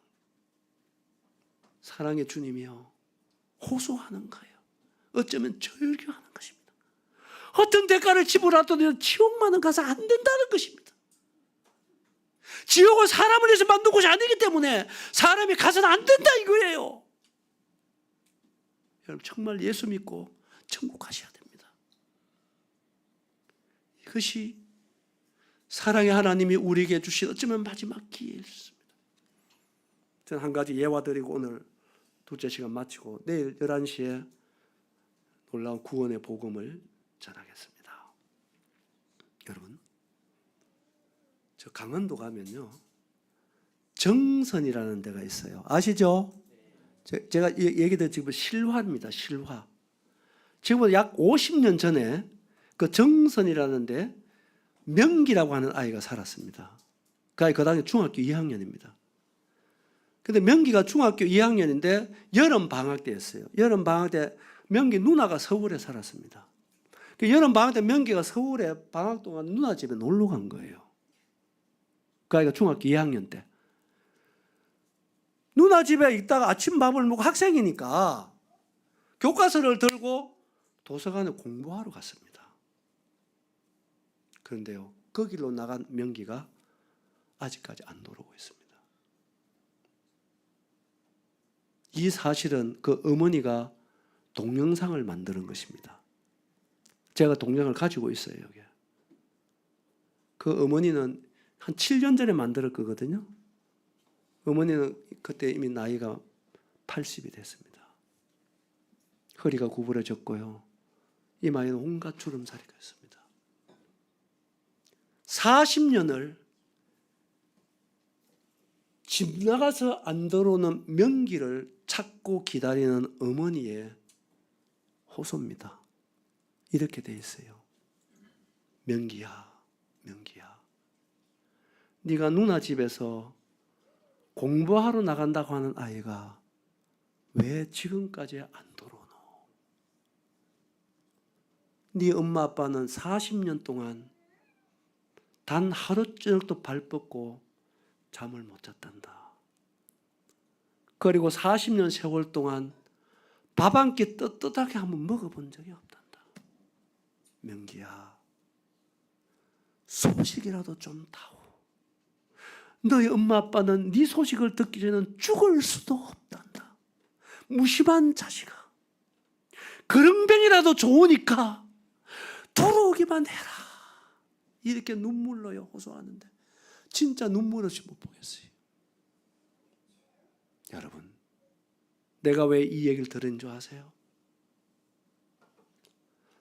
사랑의 주님이요 호소하는 거예요. 어쩌면 절규하는 것입니다. 어떤 대가를 지불하더라도 지옥만은 가서 안 된다는 것입니다. 지옥은 사람을 위해서 만든 곳이 아니기 때문에 사람이 가서는 안 된다 이거예요. 여러분 정말 예수 믿고 천국 가셔야 됩니다. 이것이 사랑의 하나님이 우리에게 주신 어쩌면 마지막 기회였습니다. 저는 한 가지 예화 드리고 오늘 둘째 시간 마치고 내일 11시에 놀라운 구원의 복음을 전하겠습니다. 여러분 저 강원도 가면요, 정선이라는 데가 있어요. 아시죠? 제가 얘기드린 지금 실화입니다. 실화. 지금보다 약 50년 전에 그 정선이라는 데 명기라고 하는 아이가 살았습니다. 그 아이 그 당시 중학교 2학년입니다. 근데 명기가 중학교 2학년인데 여름 방학 때였어요. 여름 방학 때 명기 누나가 서울에 살았습니다. 그 여름 방학 때 명기가 서울에 방학 동안 누나 집에 놀러 간 거예요. 그 아이가 중학교 2학년 때. 누나 집에 있다가 아침밥을 먹고 학생이니까 교과서를 들고 도서관에 공부하러 갔습니다. 그런데요, 그 길로 나간 명기가 아직까지 안 돌아오고 있습니다. 이 사실은 그 어머니가 동영상을 만드는 것입니다. 제가 동영상을 가지고 있어요, 여기. 그 어머니는 한 7년 전에 만들 거거든요. 어머니는 그때 이미 나이가 80이 됐습니다. 허리가 구부러졌고요. 이마에는 온갖 주름살이가 있습니다. 40년을 집 나가서 안 들어오는 명기를 찾고 기다리는 어머니의 호소입니다. 이렇게 돼 있어요. 명기야, 명기야. 네가 누나 집에서 공부하러 나간다고 하는 아이가 왜 지금까지 안 들어오노? 네 엄마 아빠는 40년 동안 단 하루 저녁도 발 뻗고 잠을 못 잤단다. 그리고 40년 세월 동안 밥 한 끼 떳떳하게 한번 먹어본 적이 없단다. 명기야, 소식이라도 좀 타오. 너희 엄마 아빠는 네 소식을 듣기 전에는 죽을 수도 없단다. 무심한 자식아, 그릉뱅이라도 좋으니까 돌아오기만 해라. 이렇게 눈물로요 호소하는데 진짜 눈물 없이 못 보겠어요. 여러분, 내가 왜 이 얘기를 들은 줄 아세요?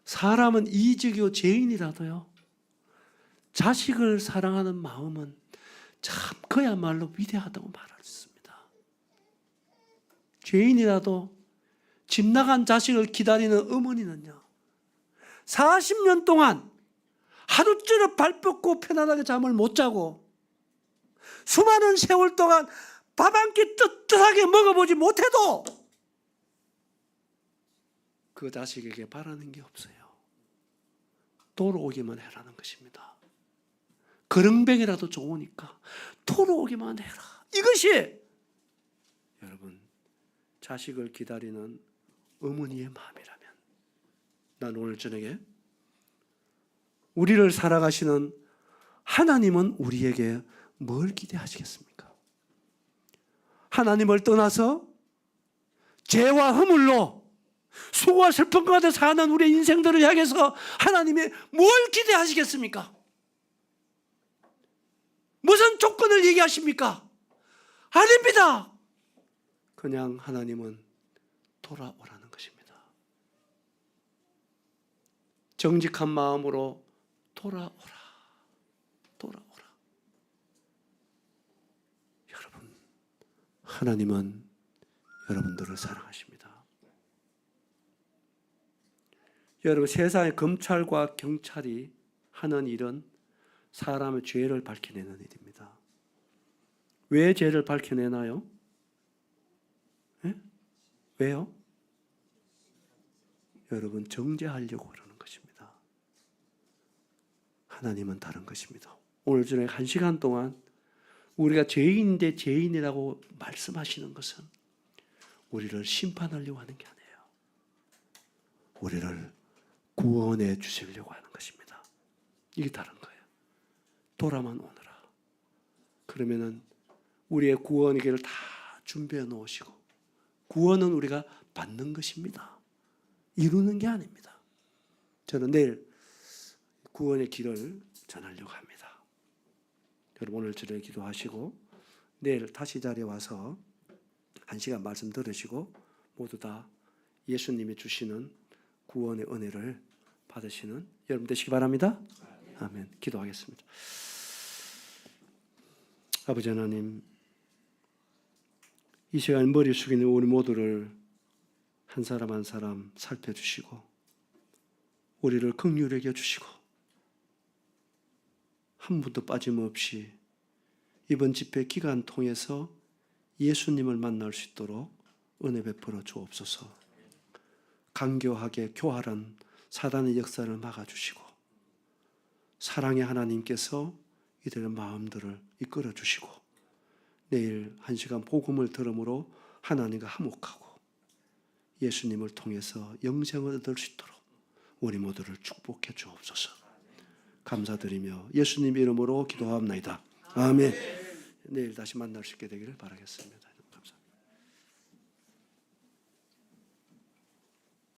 사람은 이적이요 죄인이라도요, 자식을 사랑하는 마음은 참 그야말로 위대하다고 말할 수 있습니다. 죄인이라도 집 나간 자식을 기다리는 어머니는요, 40년 동안 하루쯤 발 뻗고 편안하게 잠을 못 자고 수많은 세월 동안 밥 한 끼 떳떳하게 먹어보지 못해도 그 자식에게 바라는 게 없어요. 돌아오기만 해라는 것입니다. 그릉뱅이라도 좋으니까 돌아오기만 해라. 이것이 여러분, 자식을 기다리는 어머니의 마음이라면, 난 오늘 저녁에 우리를 살아가시는 하나님은 우리에게 뭘 기대하시겠습니까? 하나님을 떠나서 죄와 허물로 수고와 슬픔 가운데 사는 우리의 인생들을 향해서 하나님이 뭘 기대하시겠습니까? 무슨 조건을 얘기하십니까? 아닙니다. 그냥 하나님은 돌아오라는 것입니다. 정직한 마음으로 돌아오라, 돌아오라. 여러분, 하나님은 여러분들을 사랑하십니다. 여러분, 세상의 검찰과 경찰이 하는 일은 사람의 죄를 밝혀내는 일입니다. 왜 죄를 밝혀내나요? 네? 왜요? 여러분, 정죄하려고 그러는 것입니다. 하나님은 다른 것입니다. 오늘 저녁 1시간 동안 우리가 죄인인데 죄인이라고 말씀하시는 것은 우리를 심판하려고 하는 게 아니에요. 우리를 구원해 주시려고 하는 것입니다. 이게 다른 거예요. 돌아만 오너라. 그러면은 우리의 구원의 길을 다 준비해 놓으시고, 구원은 우리가 받는 것입니다. 이루는 게 아닙니다. 저는 내일 구원의 길을 전하려고 합니다. 여러분, 오늘 저녁에 기도하시고 내일 다시 자리에 와서 1시간 말씀 들으시고 모두 다 예수님이 주시는 구원의 은혜를 받으시는 여러분 되시기 바랍니다. 아멘. 기도하겠습니다. 아버지 하나님, 이 시간 머리 숙이는 우리 모두를 한 사람 한 사람 살펴주시고 우리를 긍휼히 여겨주시고 한 분도 빠짐없이 이번 집회 기간 통해서 예수님을 만날 수 있도록 은혜 베풀어 주옵소서. 간교하게 교활한 사단의 역사를 막아주시고 사랑의 하나님께서 이들의 마음들을 이끌어 주시고 내일 1시간 복음을 들음으로 하나님과 화목하고 예수님을 통해서 영생을 얻을 수 있도록 우리 모두를 축복해 주옵소서. 감사드리며 예수님 이름으로 기도합니다. 아멘. 내일 다시 만날 수 있게 되기를 바라겠습니다.